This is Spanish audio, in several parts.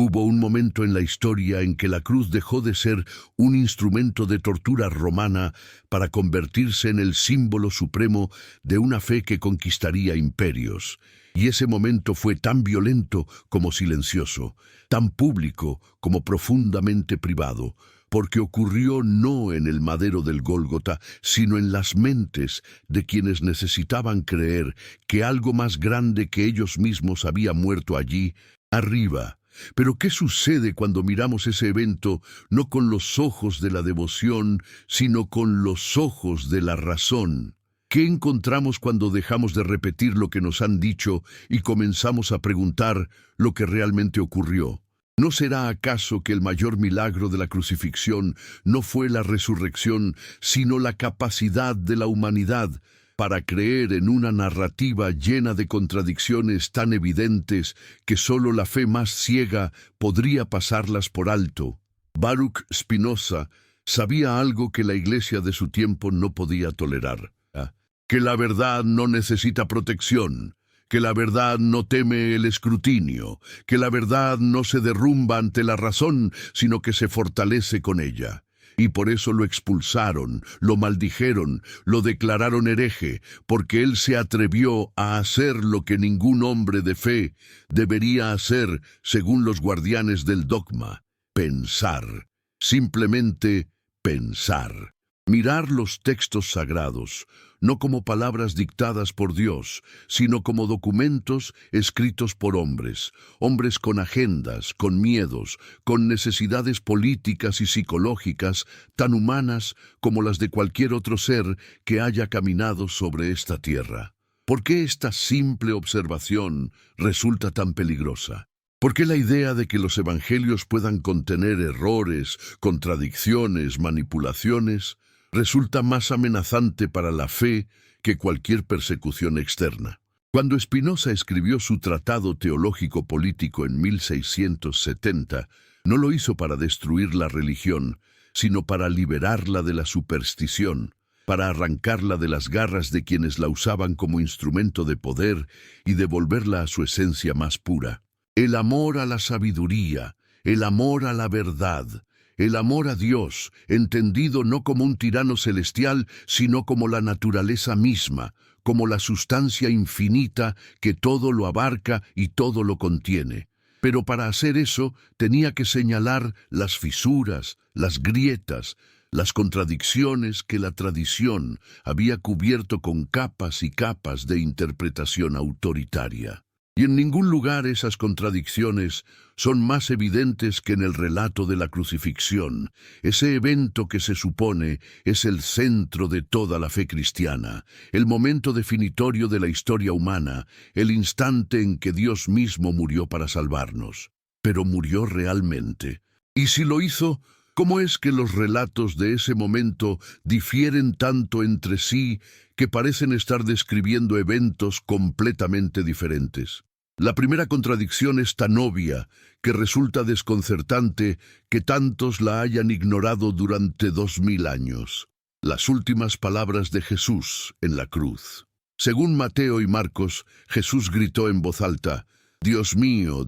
Hubo un momento en la historia en que la cruz dejó de ser un instrumento de tortura romana para convertirse en el símbolo supremo de una fe que conquistaría imperios. Y ese momento fue tan violento como silencioso, tan público como profundamente privado, porque ocurrió no en el madero del Gólgota, sino en las mentes de quienes necesitaban creer que algo más grande que ellos mismos había muerto allí, arriba. Pero ¿qué sucede cuando miramos ese evento no con los ojos de la devoción, sino con los ojos de la razón? ¿Qué encontramos cuando dejamos de repetir lo que nos han dicho y comenzamos a preguntar lo que realmente ocurrió? ¿No será acaso que el mayor milagro de la crucifixión no fue la resurrección, sino la capacidad de la humanidad para creer en una narrativa llena de contradicciones tan evidentes que solo la fe más ciega podría pasarlas por alto? Baruch Spinoza sabía algo que la iglesia de su tiempo no podía tolerar: que la verdad no necesita protección, que la verdad no teme el escrutinio, que la verdad no se derrumba ante la razón, sino que se fortalece con ella. Y por eso lo expulsaron, lo maldijeron, lo declararon hereje, porque él se atrevió a hacer lo que ningún hombre de fe debería hacer según los guardianes del dogma: pensar, simplemente pensar. Mirar los textos sagrados, no como palabras dictadas por Dios, sino como documentos escritos por hombres, hombres con agendas, con miedos, con necesidades políticas y psicológicas tan humanas como las de cualquier otro ser que haya caminado sobre esta tierra. ¿Por qué esta simple observación resulta tan peligrosa? ¿Por qué la idea de que los evangelios puedan contener errores, contradicciones, manipulaciones, resulta más amenazante para la fe que cualquier persecución externa? Cuando Spinoza escribió su tratado teológico político en 1670, no lo hizo para destruir la religión, sino para liberarla de la superstición, para arrancarla de las garras de quienes la usaban como instrumento de poder y devolverla a su esencia más pura. El amor a la sabiduría, el amor a la verdad, el amor a Dios, entendido no como un tirano celestial, sino como la naturaleza misma, como la sustancia infinita que todo lo abarca y todo lo contiene. Pero para hacer eso tenía que señalar las fisuras, las grietas, las contradicciones que la tradición había cubierto con capas y capas de interpretación autoritaria. Y en ningún lugar esas contradicciones son más evidentes que en el relato de la crucifixión, ese evento que se supone es el centro de toda la fe cristiana, el momento definitorio de la historia humana, el instante en que Dios mismo murió para salvarnos. Pero murió realmente. Y si lo hizo, ¿cómo es que los relatos de ese momento difieren tanto entre sí que parecen estar describiendo eventos completamente diferentes? La primera contradicción es tan obvia que resulta desconcertante que tantos la hayan ignorado durante 2000 años. Las últimas palabras de Jesús en la cruz. Según Mateo y Marcos, Jesús gritó en voz alta: Dios mío,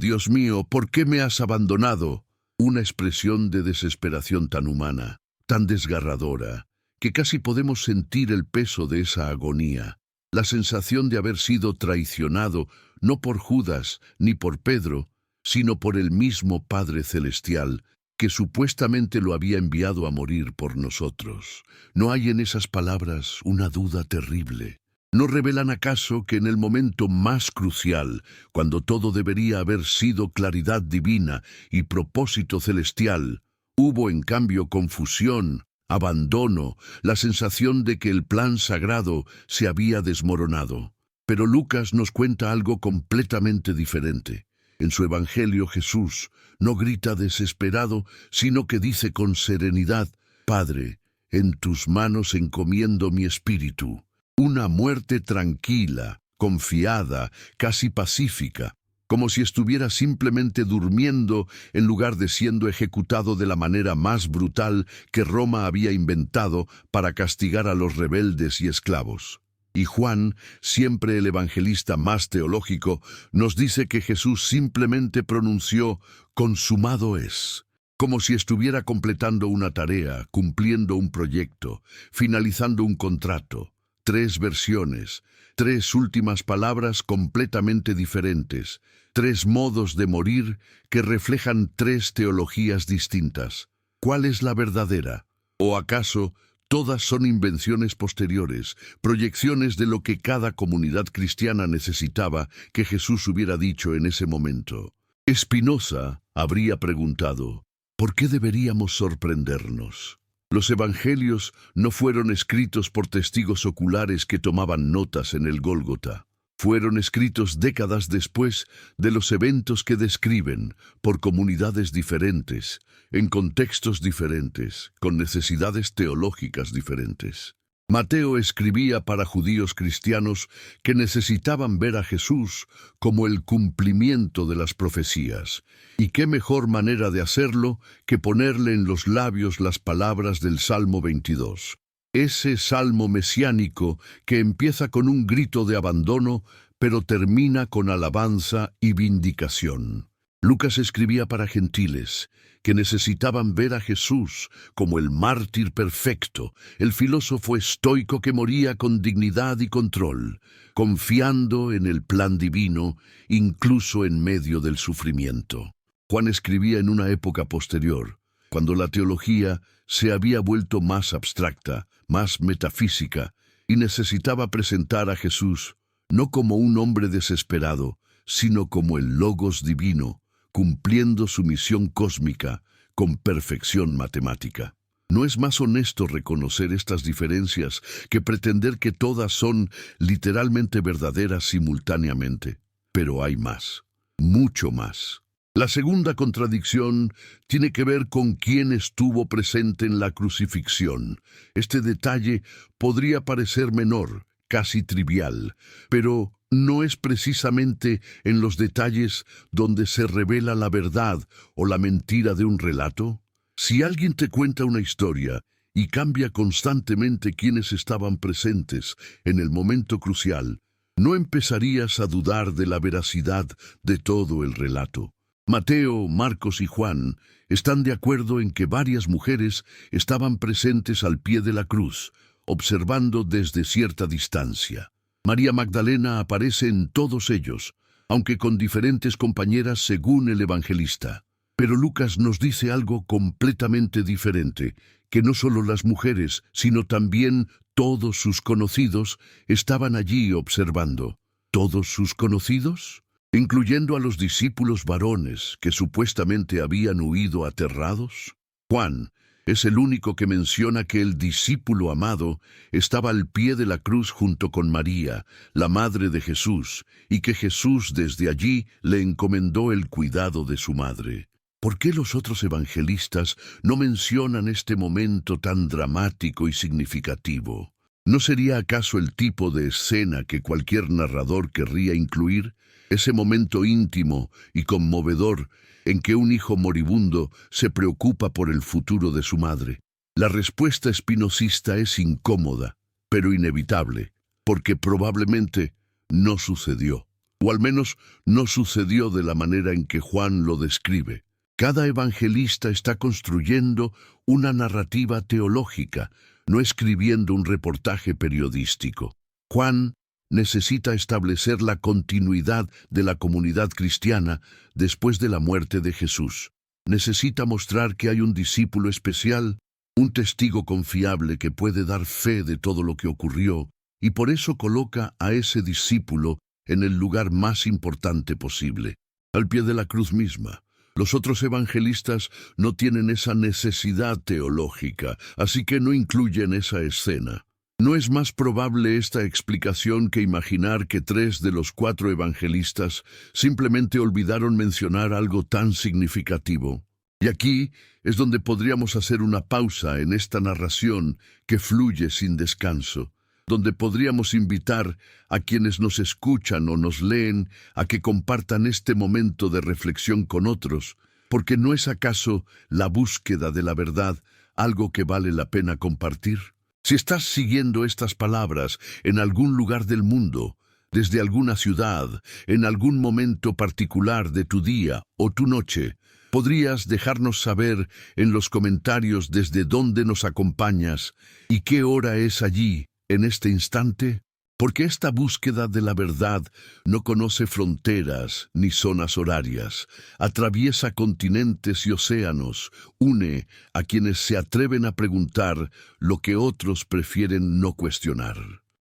¿por qué me has abandonado? Una expresión de desesperación tan humana, tan desgarradora, que casi podemos sentir el peso de esa agonía. La sensación de haber sido traicionado no por Judas ni por Pedro, sino por el mismo Padre Celestial, que supuestamente lo había enviado a morir por nosotros. ¿No hay en esas palabras una duda terrible? ¿No revelan acaso que en el momento más crucial, cuando todo debería haber sido claridad divina y propósito celestial, hubo en cambio confusión, abandono, la sensación de que el plan sagrado se había desmoronado? Pero Lucas nos cuenta algo completamente diferente. En su Evangelio Jesús no grita desesperado, sino que dice con serenidad: Padre, en tus manos encomiendo mi espíritu. Una muerte tranquila, confiada, casi pacífica, como si estuviera simplemente durmiendo en lugar de siendo ejecutado de la manera más brutal que Roma había inventado para castigar a los rebeldes y esclavos. Y Juan, siempre el evangelista más teológico, nos dice que Jesús simplemente pronunció «consumado es», como si estuviera completando una tarea, cumpliendo un proyecto, finalizando un contrato. 3 versiones, 3 últimas palabras completamente diferentes, 3 modos de morir que reflejan 3 teologías distintas. ¿Cuál es la verdadera? ¿O acaso todas son invenciones posteriores, proyecciones de lo que cada comunidad cristiana necesitaba que Jesús hubiera dicho en ese momento? Spinoza habría preguntado, ¿por qué deberíamos sorprendernos? Los evangelios no fueron escritos por testigos oculares que tomaban notas en el Gólgota. Fueron escritos décadas después de los eventos que describen, por comunidades diferentes, en contextos diferentes, con necesidades teológicas diferentes. Mateo escribía para judíos cristianos que necesitaban ver a Jesús como el cumplimiento de las profecías. Y qué mejor manera de hacerlo que ponerle en los labios las palabras del Salmo 22. Ese salmo mesiánico que empieza con un grito de abandono, pero termina con alabanza y vindicación. Lucas escribía para gentiles que necesitaban ver a Jesús como el mártir perfecto, el filósofo estoico que moría con dignidad y control, confiando en el plan divino, incluso en medio del sufrimiento. Juan escribía en una época posterior, cuando la teología se había vuelto más abstracta, más metafísica, y necesitaba presentar a Jesús no como un hombre desesperado, sino como el Logos divino, cumpliendo su misión cósmica con perfección matemática. ¿No es más honesto reconocer estas diferencias que pretender que todas son literalmente verdaderas simultáneamente? Pero hay más, mucho más. La segunda contradicción tiene que ver con quién estuvo presente en la crucifixión. Este detalle podría parecer menor, casi trivial, pero no es precisamente en los detalles donde se revela la verdad o la mentira de un relato. Si alguien te cuenta una historia y cambia constantemente quiénes estaban presentes en el momento crucial, no empezarías a dudar de la veracidad de todo el relato. Mateo, Marcos y Juan están de acuerdo en que varias mujeres estaban presentes al pie de la cruz, observando desde cierta distancia. María Magdalena aparece en todos ellos, aunque con diferentes compañeras según el evangelista. Pero Lucas nos dice algo completamente diferente, que no solo las mujeres, sino también todos sus conocidos estaban allí observando. ¿Todos sus conocidos? Incluyendo a los discípulos varones que supuestamente habían huido aterrados. Juan es el único que menciona que el discípulo amado estaba al pie de la cruz junto con María, la madre de Jesús, y que Jesús desde allí le encomendó el cuidado de su madre. ¿Por qué los otros evangelistas no mencionan este momento tan dramático y significativo? ¿No sería acaso el tipo de escena que cualquier narrador querría incluir? Ese momento íntimo y conmovedor en que un hijo moribundo se preocupa por el futuro de su madre. La respuesta espinosista es incómoda, pero inevitable, porque probablemente no sucedió, o al menos no sucedió de la manera en que Juan lo describe. Cada evangelista está construyendo una narrativa teológica, no escribiendo un reportaje periodístico. Juan necesita establecer la continuidad de la comunidad cristiana después de la muerte de Jesús. Necesita mostrar que hay un discípulo especial, un testigo confiable que puede dar fe de todo lo que ocurrió, y por eso coloca a ese discípulo en el lugar más importante posible, al pie de la cruz misma. Los otros evangelistas no tienen esa necesidad teológica, así que no incluyen esa escena. ¿No es más probable esta explicación que imaginar que 3 de los 4 evangelistas simplemente olvidaron mencionar algo tan significativo? Y aquí es donde podríamos hacer una pausa en esta narración que fluye sin descanso, donde podríamos invitar a quienes nos escuchan o nos leen a que compartan este momento de reflexión con otros, porque ¿no es acaso la búsqueda de la verdad algo que vale la pena compartir? Si estás siguiendo estas palabras en algún lugar del mundo, desde alguna ciudad, en algún momento particular de tu día o tu noche, ¿podrías dejarnos saber en los comentarios desde dónde nos acompañas y qué hora es allí, en este instante? Porque esta búsqueda de la verdad no conoce fronteras ni zonas horarias, atraviesa continentes y océanos, une a quienes se atreven a preguntar lo que otros prefieren no cuestionar.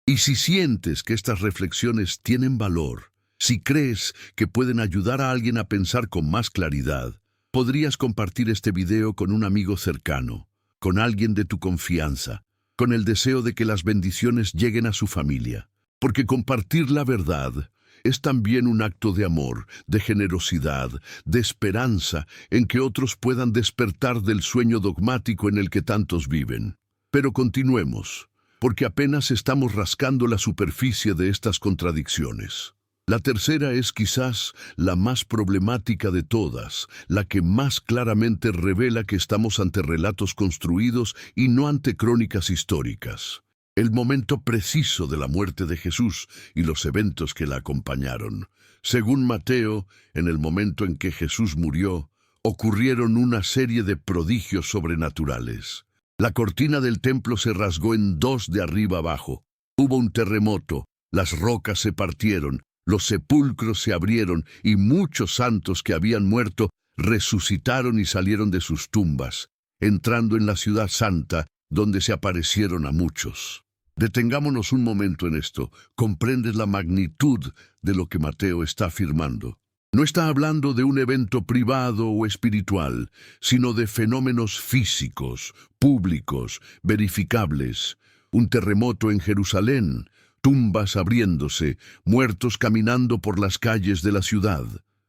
Y si sientes que estas reflexiones tienen valor, si crees que pueden ayudar a alguien a pensar con más claridad, podrías compartir este video con un amigo cercano, con alguien de tu confianza, con el deseo de que las bendiciones lleguen a su familia. Porque compartir la verdad es también un acto de amor, de generosidad, de esperanza en que otros puedan despertar del sueño dogmático en el que tantos viven. Pero continuemos, porque apenas estamos rascando la superficie de estas contradicciones. La tercera es quizás la más problemática de todas, la que más claramente revela que estamos ante relatos construidos y no ante crónicas históricas. El momento preciso de la muerte de Jesús y los eventos que la acompañaron. Según Mateo, en el momento en que Jesús murió, ocurrieron una serie de prodigios sobrenaturales. La cortina del templo se rasgó en dos de arriba abajo. Hubo un terremoto, las rocas se partieron, los sepulcros se abrieron y muchos santos que habían muerto resucitaron y salieron de sus tumbas, entrando en la ciudad santa, donde se aparecieron a muchos. Detengámonos un momento en esto. ¿Comprendes la magnitud de lo que Mateo está afirmando? No está hablando de un evento privado o espiritual, sino de fenómenos físicos, públicos, verificables. Un terremoto en Jerusalén, tumbas abriéndose, muertos caminando por las calles de la ciudad.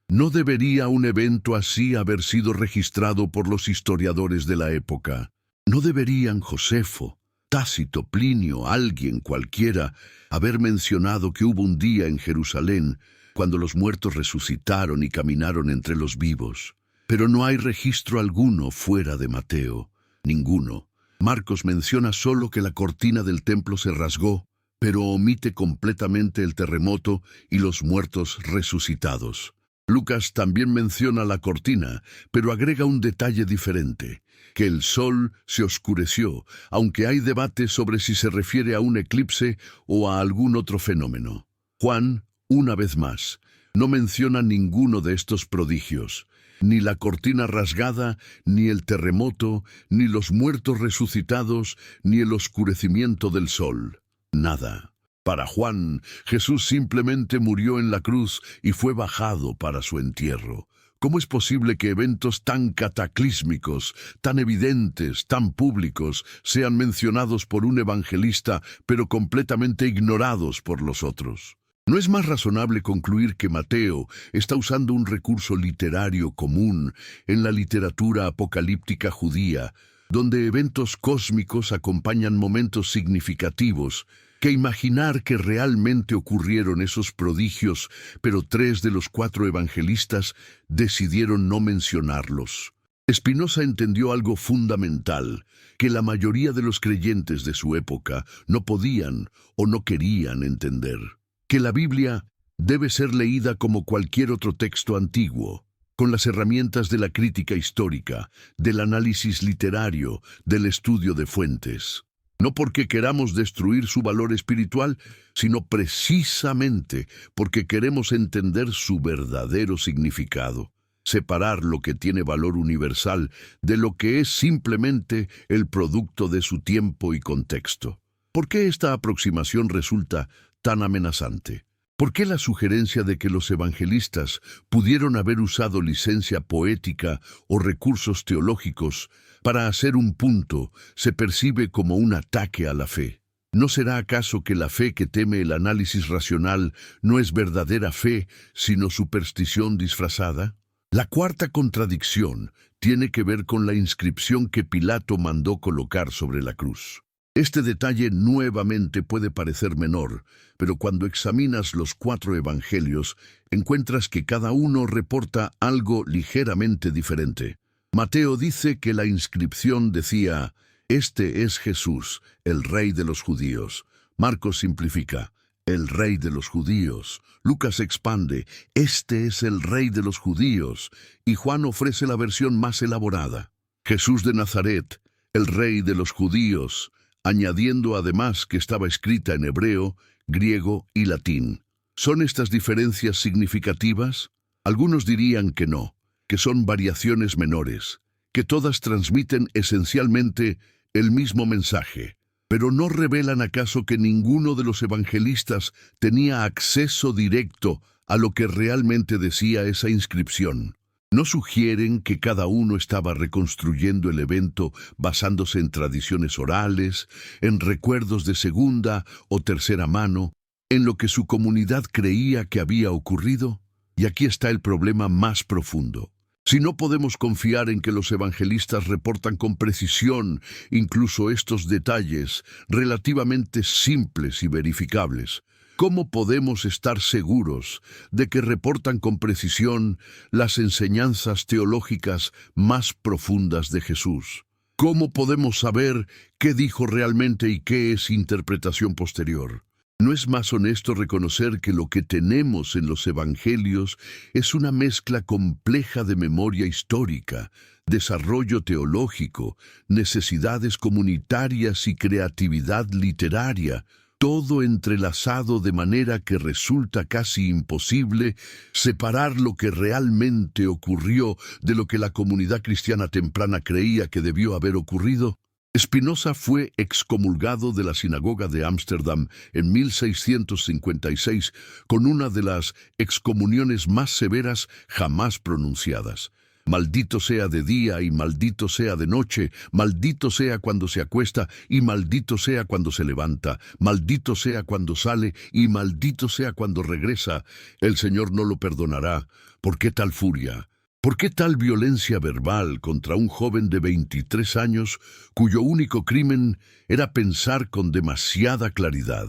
¿No debería un evento así haber sido registrado por los historiadores de la época? ¿No deberían Josefo, Tácito, Plinio, alguien cualquiera, haber mencionado que hubo un día en Jerusalén cuando los muertos resucitaron y caminaron entre los vivos? Pero no hay registro alguno fuera de Mateo, ninguno. Marcos menciona solo que la cortina del templo se rasgó, pero omite completamente el terremoto y los muertos resucitados. Lucas también menciona la cortina, pero agrega un detalle diferente, que el sol se oscureció, aunque hay debate sobre si se refiere a un eclipse o a algún otro fenómeno. Juan, una vez más, no menciona ninguno de estos prodigios, ni la cortina rasgada, ni el terremoto, ni los muertos resucitados, ni el oscurecimiento del sol. Nada. Para Juan, Jesús simplemente murió en la cruz y fue bajado para su entierro. ¿Cómo es posible que eventos tan cataclísmicos, tan evidentes, tan públicos, sean mencionados por un evangelista, pero completamente ignorados por los otros? ¿No es más razonable concluir que Mateo está usando un recurso literario común en la literatura apocalíptica judía, donde eventos cósmicos acompañan momentos significativos, que imaginar que realmente ocurrieron esos prodigios, pero 3 de los 4 evangelistas decidieron no mencionarlos? Spinoza entendió algo fundamental, que la mayoría de los creyentes de su época no podían o no querían entender. Que la Biblia debe ser leída como cualquier otro texto antiguo, con las herramientas de la crítica histórica, del análisis literario, del estudio de fuentes. No porque queramos destruir su valor espiritual, sino precisamente porque queremos entender su verdadero significado. Separar lo que tiene valor universal de lo que es simplemente el producto de su tiempo y contexto. ¿Por qué esta aproximación resulta tan amenazante? ¿Por qué la sugerencia de que los evangelistas pudieron haber usado licencia poética o recursos teológicos para hacer un punto se percibe como un ataque a la fe? ¿No será acaso que la fe que teme el análisis racional no es verdadera fe, sino superstición disfrazada? La cuarta contradicción tiene que ver con la inscripción que Pilato mandó colocar sobre la cruz. Este detalle nuevamente puede parecer menor, pero cuando examinas los 4 evangelios, encuentras que cada uno reporta algo ligeramente diferente. Mateo dice que la inscripción decía: Este es Jesús, el Rey de los judíos. Marcos simplifica, el Rey de los judíos. Lucas expande, este es el Rey de los judíos. Y Juan ofrece la versión más elaborada. Jesús de Nazaret, el Rey de los judíos, añadiendo además que estaba escrita en hebreo, griego y latín. ¿Son estas diferencias significativas? Algunos dirían que no, que son variaciones menores, que todas transmiten esencialmente el mismo mensaje. ¿Pero no revelan acaso que ninguno de los evangelistas tenía acceso directo a lo que realmente decía esa inscripción? ¿No sugieren que cada uno estaba reconstruyendo el evento basándose en tradiciones orales, en recuerdos de segunda o tercera mano, en lo que su comunidad creía que había ocurrido? Y aquí está el problema más profundo. Si no podemos confiar en que los evangelistas reportan con precisión incluso estos detalles relativamente simples y verificables, ¿cómo podemos estar seguros de que reportan con precisión las enseñanzas teológicas más profundas de Jesús? ¿Cómo podemos saber qué dijo realmente y qué es interpretación posterior? ¿No es más honesto reconocer que lo que tenemos en los evangelios es una mezcla compleja de memoria histórica, desarrollo teológico, necesidades comunitarias y creatividad literaria, todo entrelazado de manera que resulta casi imposible separar lo que realmente ocurrió de lo que la comunidad cristiana temprana creía que debió haber ocurrido? Spinoza fue excomulgado de la sinagoga de Ámsterdam en 1656 con una de las excomuniones más severas jamás pronunciadas. Maldito sea de día y maldito sea de noche, maldito sea cuando se acuesta y maldito sea cuando se levanta, maldito sea cuando sale y maldito sea cuando regresa. El Señor no lo perdonará. ¿Por qué tal furia? ¿Por qué tal violencia verbal contra un joven de 23 años cuyo único crimen era pensar con demasiada claridad?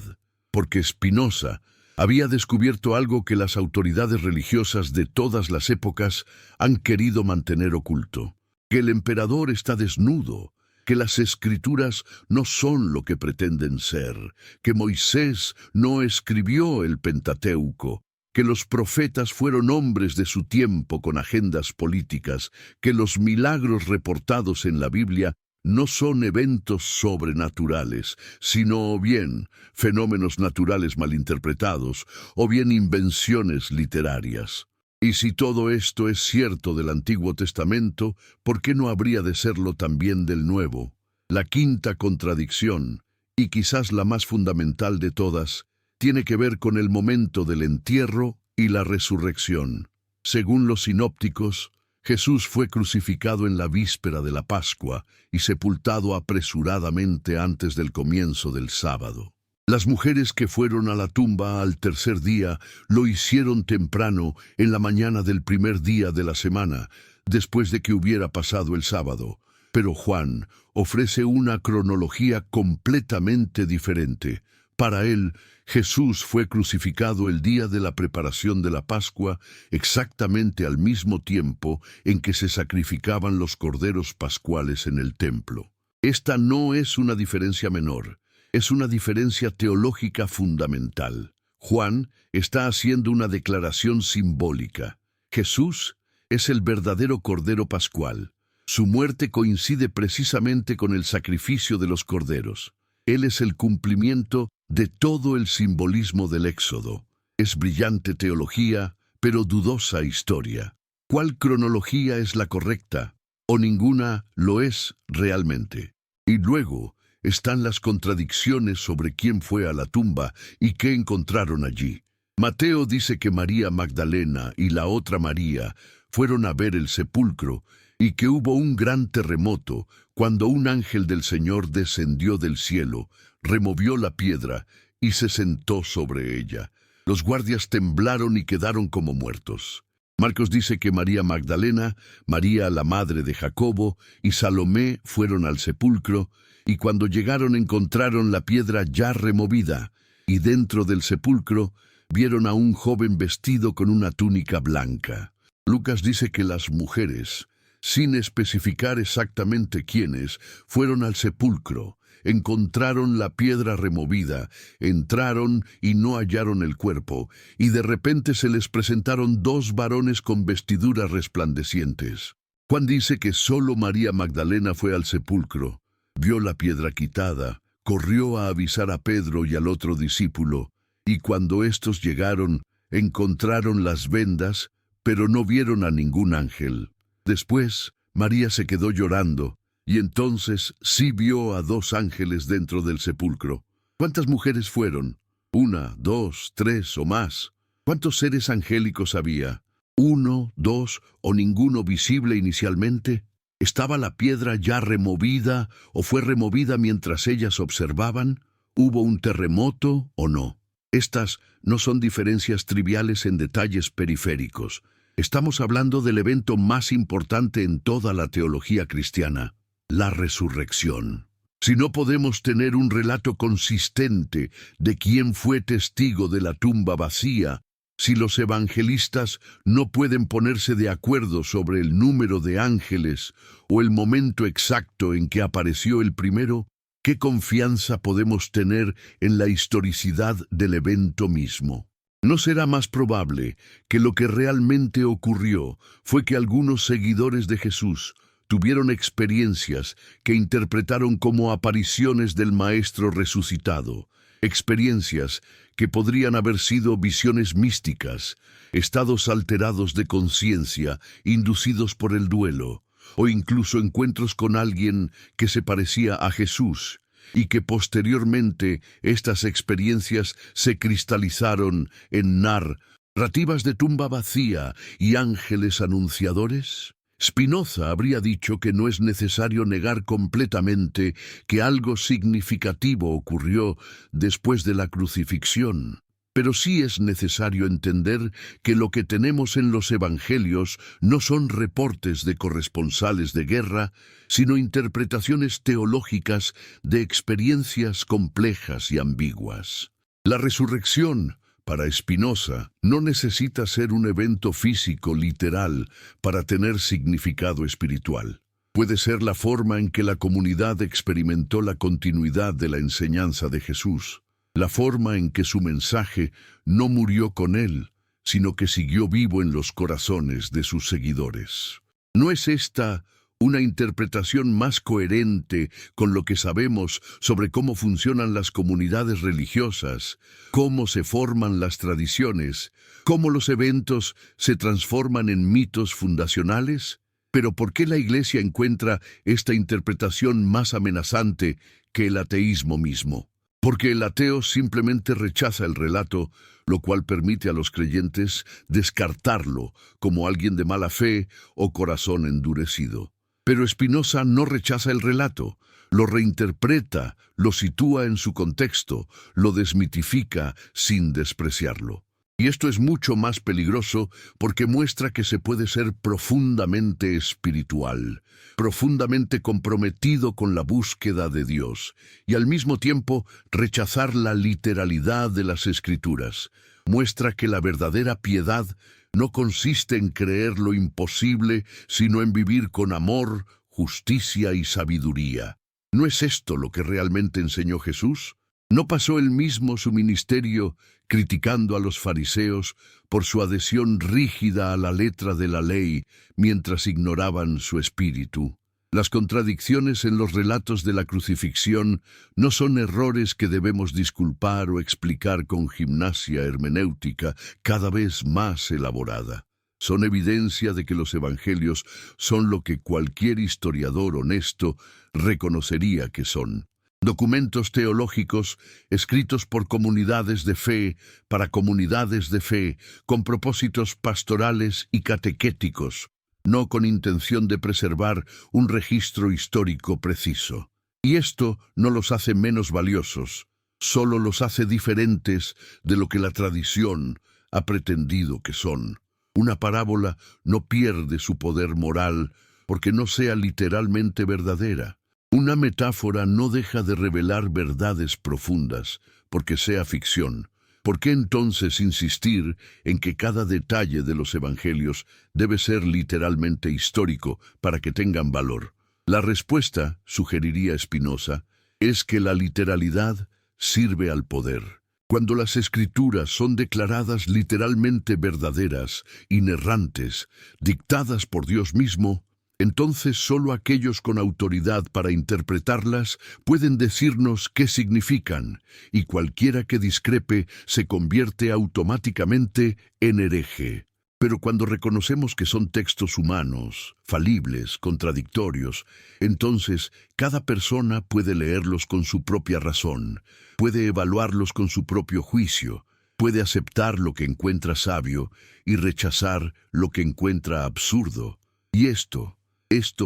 Porque Spinoza había descubierto algo que las autoridades religiosas de todas las épocas han querido mantener oculto: que el emperador está desnudo, que las escrituras no son lo que pretenden ser, que Moisés no escribió el Pentateuco, que los profetas fueron hombres de su tiempo con agendas políticas, que los milagros reportados en la Biblia no son eventos sobrenaturales, sino o bien fenómenos naturales malinterpretados, o bien invenciones literarias. Y si todo esto es cierto del Antiguo Testamento, ¿por qué no habría de serlo también del Nuevo? La quinta contradicción, y quizás la más fundamental de todas, tiene que ver con el momento del entierro y la resurrección. Según los sinópticos, Jesús fue crucificado en la víspera de la Pascua y sepultado apresuradamente antes del comienzo del sábado. Las mujeres que fueron a la tumba al tercer día lo hicieron temprano en la mañana del primer día de la semana, después de que hubiera pasado el sábado. Pero Juan ofrece una cronología completamente diferente. Para él, Jesús fue crucificado el día de la preparación de la Pascua, exactamente al mismo tiempo en que se sacrificaban los corderos pascuales en el templo. Esta no es una diferencia menor, es una diferencia teológica fundamental. Juan está haciendo una declaración simbólica. Jesús es el verdadero cordero pascual. Su muerte coincide precisamente con el sacrificio de los corderos. Él es el cumplimiento de todo el simbolismo del Éxodo. Es brillante teología, pero dudosa historia. ¿Cuál cronología es la correcta? ¿O ninguna lo es realmente? Y luego están las contradicciones sobre quién fue a la tumba y qué encontraron allí. Mateo dice que María Magdalena y la otra María fueron a ver el sepulcro y que hubo un gran terremoto cuando un ángel del Señor descendió del cielo, removió la piedra y se sentó sobre ella. Los guardias temblaron y quedaron como muertos. Marcos dice que María Magdalena, María la madre de Jacobo y Salomé fueron al sepulcro, y cuando llegaron encontraron la piedra ya removida, y dentro del sepulcro vieron a un joven vestido con una túnica blanca. Lucas dice que las mujeres sin especificar exactamente quiénes, fueron al sepulcro. Encontraron la piedra removida, entraron y no hallaron el cuerpo, y de repente se les presentaron dos varones con vestiduras resplandecientes. Juan dice que solo María Magdalena fue al sepulcro, vio la piedra quitada, corrió a avisar a Pedro y al otro discípulo, y cuando éstos llegaron, encontraron las vendas, pero no vieron a ningún ángel. Después, María se quedó llorando, y entonces sí vio a dos ángeles dentro del sepulcro. ¿Cuántas mujeres fueron? ¿Una, dos, tres o más? ¿Cuántos seres angélicos había? ¿Uno, dos o ninguno visible inicialmente? ¿Estaba la piedra ya removida o fue removida mientras ellas observaban? ¿Hubo un terremoto o no? Estas no son diferencias triviales en detalles periféricos. Estamos hablando del evento más importante en toda la teología cristiana. La resurrección. Si no podemos tener un relato consistente de quién fue testigo de la tumba vacía, si los evangelistas no pueden ponerse de acuerdo sobre el número de ángeles o el momento exacto en que apareció el primero, ¿qué confianza podemos tener en la historicidad del evento mismo? ¿No será más probable que lo que realmente ocurrió fue que algunos seguidores de Jesús tuvieron experiencias que interpretaron como apariciones del Maestro resucitado, experiencias que podrían haber sido visiones místicas, estados alterados de conciencia inducidos por el duelo, o incluso encuentros con alguien que se parecía a Jesús, y que posteriormente estas experiencias se cristalizaron en narrativas de tumba vacía y ángeles anunciadores? Spinoza habría dicho que no es necesario negar completamente que algo significativo ocurrió después de la crucifixión, pero sí es necesario entender que lo que tenemos en los evangelios no son reportes de corresponsales de guerra, sino interpretaciones teológicas de experiencias complejas y ambiguas. La resurrección, para Spinoza, no necesita ser un evento físico literal para tener significado espiritual. Puede ser la forma en que la comunidad experimentó la continuidad de la enseñanza de Jesús, la forma en que su mensaje no murió con él, sino que siguió vivo en los corazones de sus seguidores. ¿No es esta una interpretación más coherente con lo que sabemos sobre cómo funcionan las comunidades religiosas, cómo se forman las tradiciones, cómo los eventos se transforman en mitos fundacionales? Pero ¿por qué la Iglesia encuentra esta interpretación más amenazante que el ateísmo mismo? Porque el ateo simplemente rechaza el relato, lo cual permite a los creyentes descartarlo como alguien de mala fe o corazón endurecido. Pero Spinoza no rechaza el relato, lo reinterpreta, lo sitúa en su contexto, lo desmitifica sin despreciarlo. Y esto es mucho más peligroso porque muestra que se puede ser profundamente espiritual, profundamente comprometido con la búsqueda de Dios, y al mismo tiempo rechazar la literalidad de las Escrituras. Muestra que la verdadera piedad no consiste en creer lo imposible, sino en vivir con amor, justicia y sabiduría. ¿No es esto lo que realmente enseñó Jesús? ¿No pasó él mismo su ministerio criticando a los fariseos por su adhesión rígida a la letra de la ley mientras ignoraban su espíritu? Las contradicciones en los relatos de la crucifixión no son errores que debemos disculpar o explicar con gimnasia hermenéutica cada vez más elaborada. Son evidencia de que los evangelios son lo que cualquier historiador honesto reconocería que son. Documentos teológicos escritos por comunidades de fe, para comunidades de fe, con propósitos pastorales y catequéticos, no con intención de preservar un registro histórico preciso. Y esto no los hace menos valiosos, solo los hace diferentes de lo que la tradición ha pretendido que son. Una parábola no pierde su poder moral porque no sea literalmente verdadera. Una metáfora no deja de revelar verdades profundas porque sea ficción, ¿Por qué entonces insistir en que cada detalle de los evangelios debe ser literalmente histórico para que tengan valor? La respuesta, sugeriría Spinoza, es que la literalidad sirve al poder. Cuando las escrituras son declaradas literalmente verdaderas, inerrantes, dictadas por Dios mismo, entonces solo aquellos con autoridad para interpretarlas pueden decirnos qué significan, y cualquiera que discrepe se convierte automáticamente en hereje. Pero cuando reconocemos que son textos humanos, falibles, contradictorios, entonces cada persona puede leerlos con su propia razón, puede evaluarlos con su propio juicio, puede aceptar lo que encuentra sabio y rechazar lo que encuentra absurdo. Y esto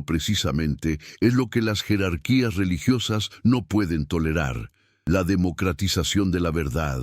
precisamente es lo que las jerarquías religiosas no pueden tolerar: la democratización de la verdad,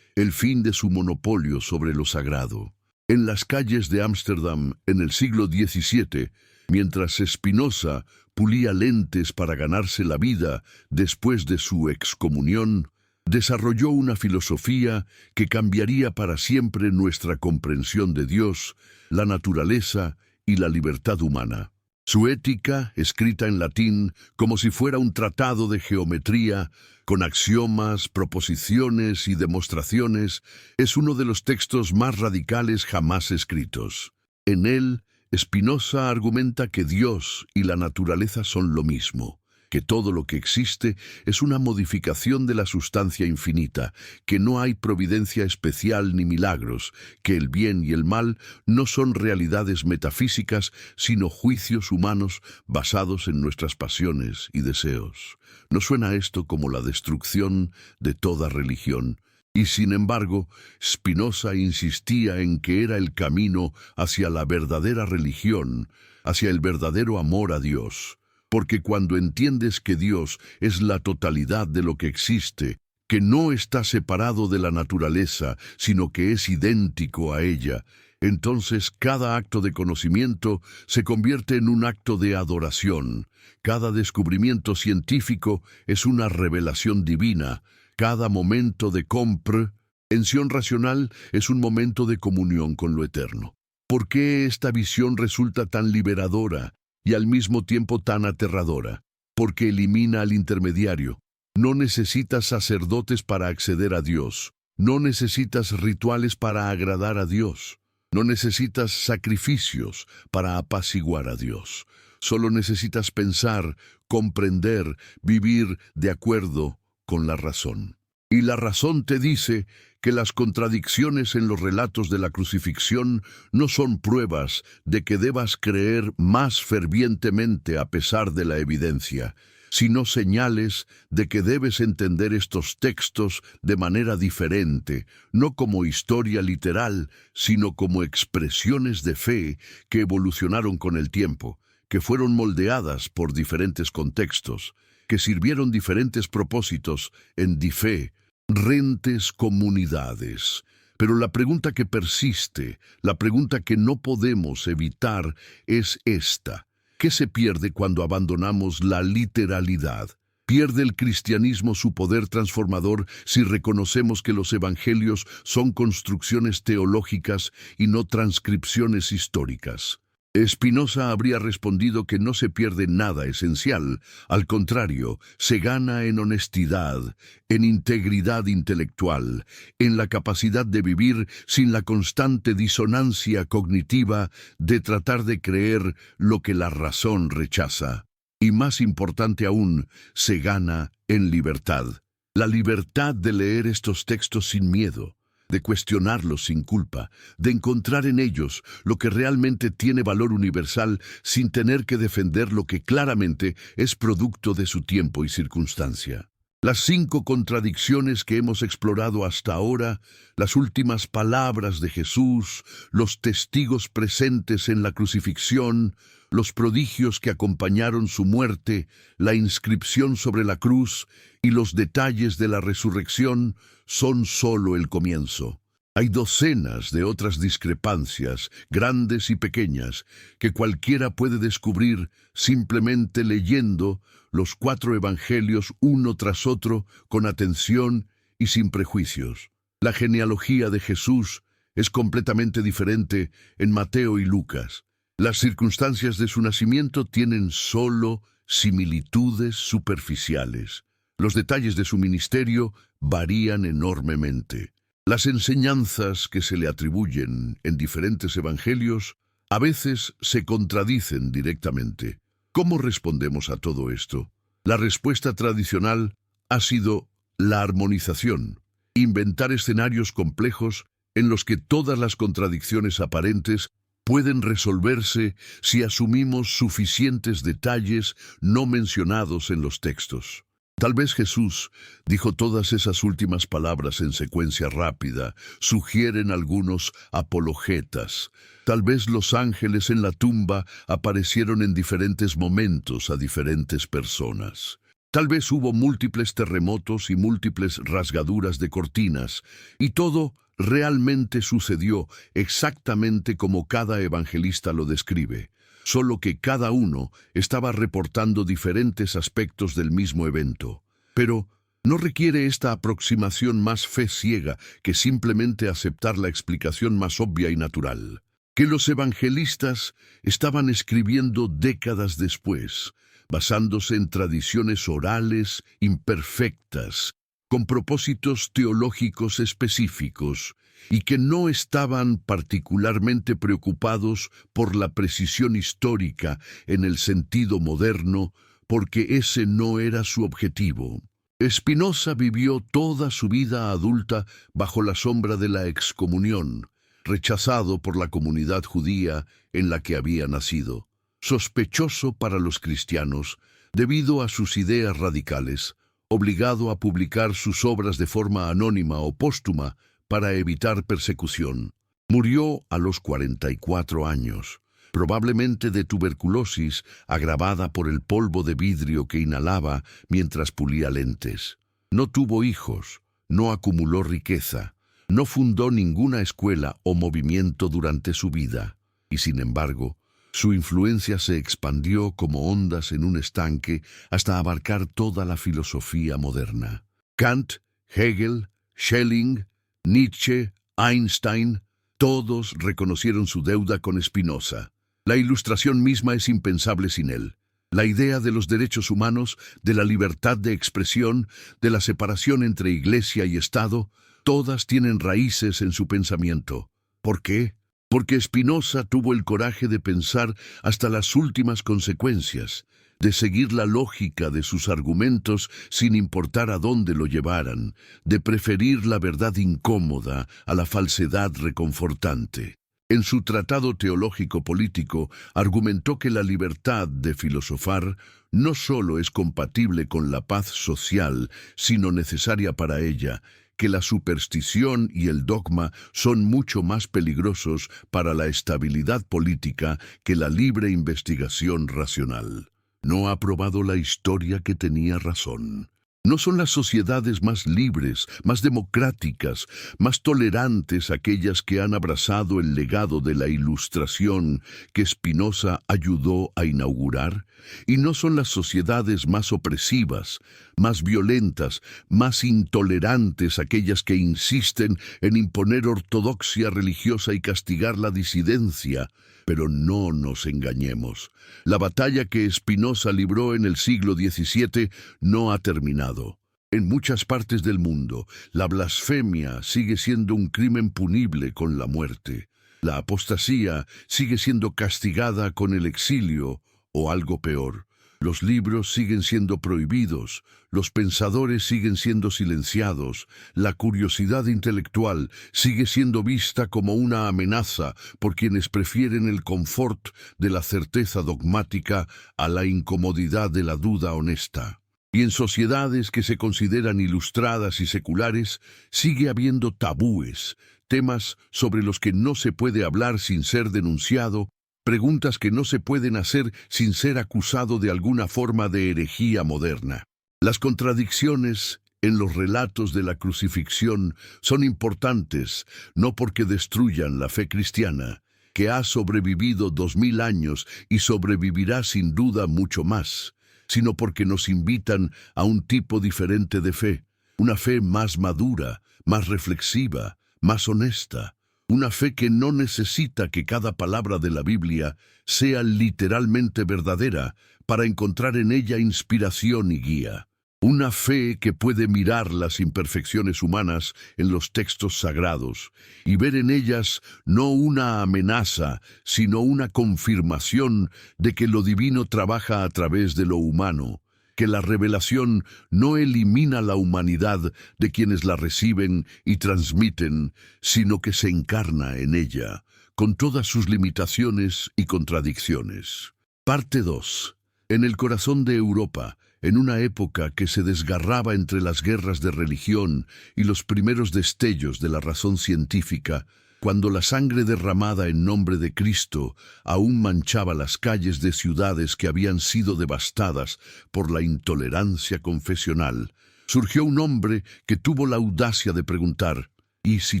el fin de su monopolio sobre lo sagrado. En las calles de Ámsterdam, en el siglo XVII, mientras Spinoza pulía lentes para ganarse la vida después de su excomunión, desarrolló una filosofía que cambiaría para siempre nuestra comprensión de Dios, la naturaleza y la libertad humana. Su ética, escrita en latín como si fuera un tratado de geometría, con axiomas, proposiciones y demostraciones, es uno de los textos más radicales jamás escritos. En él, Spinoza argumenta que Dios y la naturaleza son lo mismo, que todo lo que existe es una modificación de la sustancia infinita, que no hay providencia especial ni milagros, que el bien y el mal no son realidades metafísicas, sino juicios humanos basados en nuestras pasiones y deseos. ¿No suena esto como la destrucción de toda religión? Y sin embargo, Spinoza insistía en que era el camino hacia la verdadera religión, hacia el verdadero amor a Dios. Porque cuando entiendes que Dios es la totalidad de lo que existe, que no está separado de la naturaleza, sino que es idéntico a ella, entonces cada acto de conocimiento se convierte en un acto de adoración. Cada descubrimiento científico es una revelación divina. Cada momento de comprensión racional es un momento de comunión con lo eterno. ¿Por qué esta visión resulta tan liberadora y al mismo tiempo tan aterradora? Porque elimina al intermediario. No necesitas sacerdotes para acceder a Dios. No necesitas rituales para agradar a Dios. No necesitas sacrificios para apaciguar a Dios. Solo necesitas pensar, comprender, vivir de acuerdo con la razón. Y la razón te dice que las contradicciones en los relatos de la crucifixión no son pruebas de que debas creer más fervientemente a pesar de la evidencia, sino señales de que debes entender estos textos de manera diferente, no como historia literal, sino como expresiones de fe que evolucionaron con el tiempo, que fueron moldeadas por diferentes contextos, que sirvieron diferentes propósitos en diferentes comunidades. Pero la pregunta que persiste, la pregunta que no podemos evitar es esta: ¿qué se pierde cuando abandonamos la literalidad? ¿Pierde el cristianismo su poder transformador si reconocemos que los evangelios son construcciones teológicas y no transcripciones históricas? Spinoza habría respondido que no se pierde nada esencial, al contrario, se gana en honestidad, en integridad intelectual, en la capacidad de vivir sin la constante disonancia cognitiva de tratar de creer lo que la razón rechaza. Y más importante aún, se gana en libertad. La libertad de leer estos textos sin miedo, de cuestionarlos sin culpa, de encontrar en ellos lo que realmente tiene valor universal sin tener que defender lo que claramente es producto de su tiempo y circunstancia. Las 5 contradicciones que hemos explorado hasta ahora, las últimas palabras de Jesús, los testigos presentes en la crucifixión, los prodigios que acompañaron su muerte, la inscripción sobre la cruz y los detalles de la resurrección son solo el comienzo. Hay docenas de otras discrepancias, grandes y pequeñas, que cualquiera puede descubrir simplemente leyendo los 4 evangelios uno tras otro con atención y sin prejuicios. La genealogía de Jesús es completamente diferente en Mateo y Lucas. Las circunstancias de su nacimiento tienen solo similitudes superficiales. Los detalles de su ministerio varían enormemente. Las enseñanzas que se le atribuyen en diferentes evangelios a veces se contradicen directamente. ¿Cómo respondemos a todo esto? La respuesta tradicional ha sido la armonización, inventar escenarios complejos en los que todas las contradicciones aparentes pueden resolverse si asumimos suficientes detalles no mencionados en los textos. Tal vez Jesús dijo todas esas últimas palabras en secuencia rápida, sugieren algunos apologetas. Tal vez los ángeles en la tumba aparecieron en diferentes momentos a diferentes personas. Tal vez hubo múltiples terremotos y múltiples rasgaduras de cortinas, y todo realmente sucedió exactamente como cada evangelista lo describe, solo que cada uno estaba reportando diferentes aspectos del mismo evento. Pero ¿no requiere esta aproximación más fe ciega que simplemente aceptar la explicación más obvia y natural? Que los evangelistas estaban escribiendo décadas después, basándose en tradiciones orales imperfectas, con propósitos teológicos específicos, y que no estaban particularmente preocupados por la precisión histórica en el sentido moderno, porque ese no era su objetivo. Spinoza vivió toda su vida adulta bajo la sombra de la excomunión, rechazado por la comunidad judía en la que había nacido, sospechoso para los cristianos debido a sus ideas radicales, obligado a publicar sus obras de forma anónima o póstuma para evitar persecución. Murió a los 44 años, probablemente de tuberculosis agravada por el polvo de vidrio que inhalaba mientras pulía lentes. No tuvo hijos, no acumuló riqueza, no fundó ninguna escuela o movimiento durante su vida, y sin embargo, su influencia se expandió como ondas en un estanque hasta abarcar toda la filosofía moderna. Kant, Hegel, Schelling, Nietzsche, Einstein, todos reconocieron su deuda con Spinoza. La Ilustración misma es impensable sin él. La idea de los derechos humanos, de la libertad de expresión, de la separación entre Iglesia y Estado, todas tienen raíces en su pensamiento. ¿Por qué? Porque Spinoza tuvo el coraje de pensar hasta las últimas consecuencias, de seguir la lógica de sus argumentos sin importar a dónde lo llevaran, de preferir la verdad incómoda a la falsedad reconfortante. En su tratado teológico-político argumentó que la libertad de filosofar no solo es compatible con la paz social, sino necesaria para ella, que la superstición y el dogma son mucho más peligrosos para la estabilidad política que la libre investigación racional. No ha probado la historia que tenía razón. ¿No son las sociedades más libres, más democráticas, más tolerantes aquellas que han abrazado el legado de la Ilustración que Spinoza ayudó a inaugurar? ¿Y no son las sociedades más opresivas, más violentas, más intolerantes aquellas que insisten en imponer ortodoxia religiosa y castigar la disidencia? Pero no nos engañemos. La batalla que Spinoza libró en el siglo XVII no ha terminado. En muchas partes del mundo, la blasfemia sigue siendo un crimen punible con la muerte. La apostasía sigue siendo castigada con el exilio o algo peor. Los libros siguen siendo prohibidos, los pensadores siguen siendo silenciados, la curiosidad intelectual sigue siendo vista como una amenaza por quienes prefieren el confort de la certeza dogmática a la incomodidad de la duda honesta. Y en sociedades que se consideran ilustradas y seculares, sigue habiendo tabúes, temas sobre los que no se puede hablar sin ser denunciado, preguntas que no se pueden hacer sin ser acusado de alguna forma de herejía moderna. Las contradicciones en los relatos de la crucifixión son importantes, no porque destruyan la fe cristiana, que ha sobrevivido 2000 años y sobrevivirá sin duda mucho más, sino porque nos invitan a un tipo diferente de fe, una fe más madura, más reflexiva, más honesta, una fe que no necesita que cada palabra de la Biblia sea literalmente verdadera para encontrar en ella inspiración y guía. Una fe que puede mirar las imperfecciones humanas en los textos sagrados y ver en ellas no una amenaza, sino una confirmación de que lo divino trabaja a través de lo humano, que la revelación no elimina la humanidad de quienes la reciben y transmiten, sino que se encarna en ella, con todas sus limitaciones y contradicciones. Parte 2. En el corazón de Europa, en una época que se desgarraba entre las guerras de religión y los primeros destellos de la razón científica, cuando la sangre derramada en nombre de Cristo aún manchaba las calles de ciudades que habían sido devastadas por la intolerancia confesional, surgió un hombre que tuvo la audacia de preguntar: ¿y si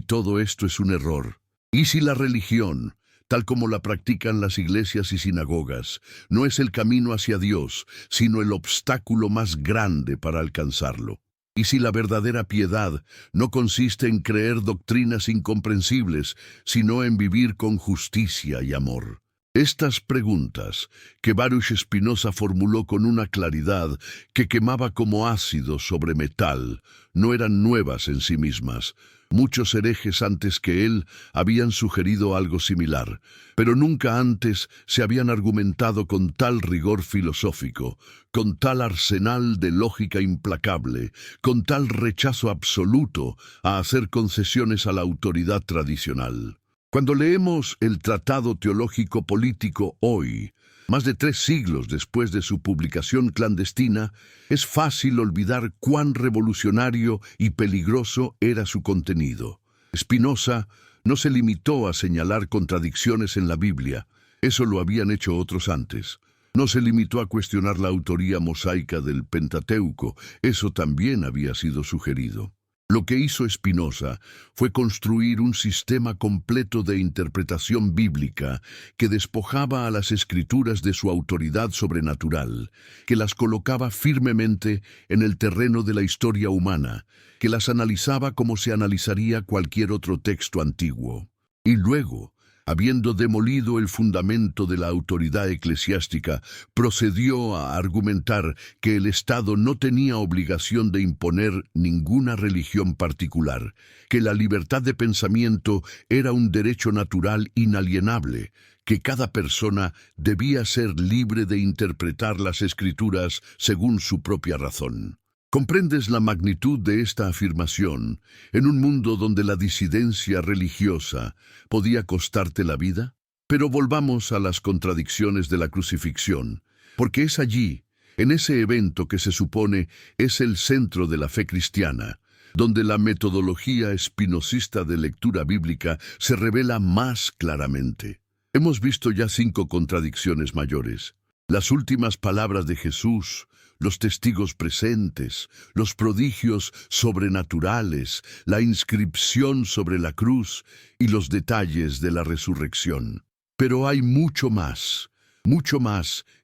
todo esto es un error? ¿Y si la religión, tal como la practican las iglesias y sinagogas, no es el camino hacia Dios, sino el obstáculo más grande para alcanzarlo? ¿Y si la verdadera piedad no consiste en creer doctrinas incomprensibles, sino en vivir con justicia y amor? Estas preguntas, que Baruch Spinoza formuló con una claridad que quemaba como ácido sobre metal, no eran nuevas en sí mismas. Muchos herejes antes que él habían sugerido algo similar, pero nunca antes se habían argumentado con tal rigor filosófico, con tal arsenal de lógica implacable, con tal rechazo absoluto a hacer concesiones a la autoridad tradicional. Cuando leemos el Tratado Teológico Político hoy, más de 3 siglos después de su publicación clandestina, es fácil olvidar cuán revolucionario y peligroso era su contenido. Spinoza no se limitó a señalar contradicciones en la Biblia, eso lo habían hecho otros antes. No se limitó a cuestionar la autoría mosaica del Pentateuco, eso también había sido sugerido. Lo que hizo Spinoza fue construir un sistema completo de interpretación bíblica que despojaba a las Escrituras de su autoridad sobrenatural, que las colocaba firmemente en el terreno de la historia humana, que las analizaba como se analizaría cualquier otro texto antiguo. Y luego, habiendo demolido el fundamento de la autoridad eclesiástica, procedió a argumentar que el Estado no tenía obligación de imponer ninguna religión particular, que la libertad de pensamiento era un derecho natural inalienable, que cada persona debía ser libre de interpretar las Escrituras según su propia razón. ¿Comprendes la magnitud de esta afirmación en un mundo donde la disidencia religiosa podía costarte la vida? Pero volvamos a las contradicciones de la crucifixión, porque es allí, en ese evento que se supone es el centro de la fe cristiana, donde la metodología espinosista de lectura bíblica se revela más claramente. Hemos visto ya 5 contradicciones mayores. Las últimas palabras de Jesús, los testigos presentes, los prodigios sobrenaturales, la inscripción sobre la cruz y los detalles de la resurrección. Pero hay mucho más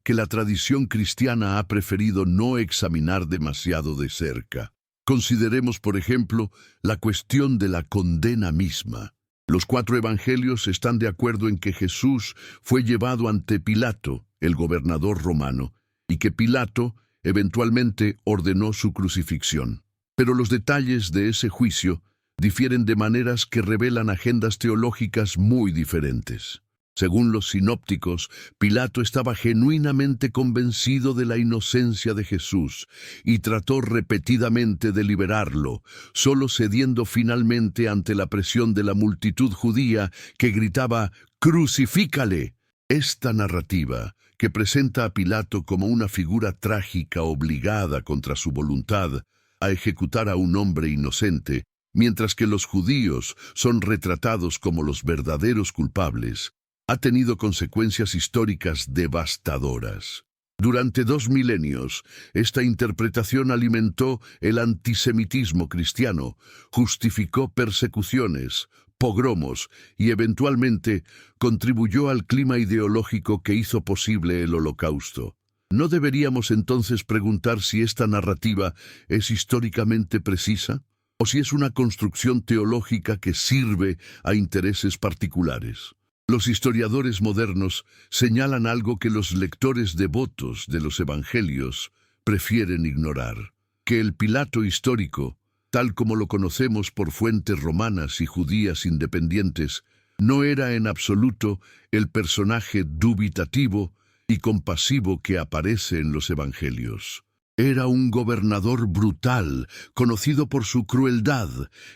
que la tradición cristiana ha preferido no examinar demasiado de cerca. Consideremos, por ejemplo, la cuestión de la condena misma. Los 4 evangelios están de acuerdo en que Jesús fue llevado ante Pilato, el gobernador romano, y que Pilato eventualmente ordenó su crucifixión. Pero los detalles de ese juicio difieren de maneras que revelan agendas teológicas muy diferentes. Según los sinópticos, Pilato estaba genuinamente convencido de la inocencia de Jesús y trató repetidamente de liberarlo, solo cediendo finalmente ante la presión de la multitud judía que gritaba «¡Crucifícale!». Esta narrativa, que presenta a Pilato como una figura trágica obligada contra su voluntad a ejecutar a un hombre inocente, mientras que los judíos son retratados como los verdaderos culpables, ha tenido consecuencias históricas devastadoras. Durante 2 milenios, esta interpretación alimentó el antisemitismo cristiano, justificó persecuciones, pogromos y eventualmente contribuyó al clima ideológico que hizo posible el Holocausto. ¿No deberíamos entonces preguntar si esta narrativa es históricamente precisa o si es una construcción teológica que sirve a intereses particulares? Los historiadores modernos señalan algo que los lectores devotos de los evangelios prefieren ignorar, que el Pilato histórico, tal como lo conocemos por fuentes romanas y judías independientes, no era en absoluto el personaje dubitativo y compasivo que aparece en los evangelios. Era un gobernador brutal, conocido por su crueldad,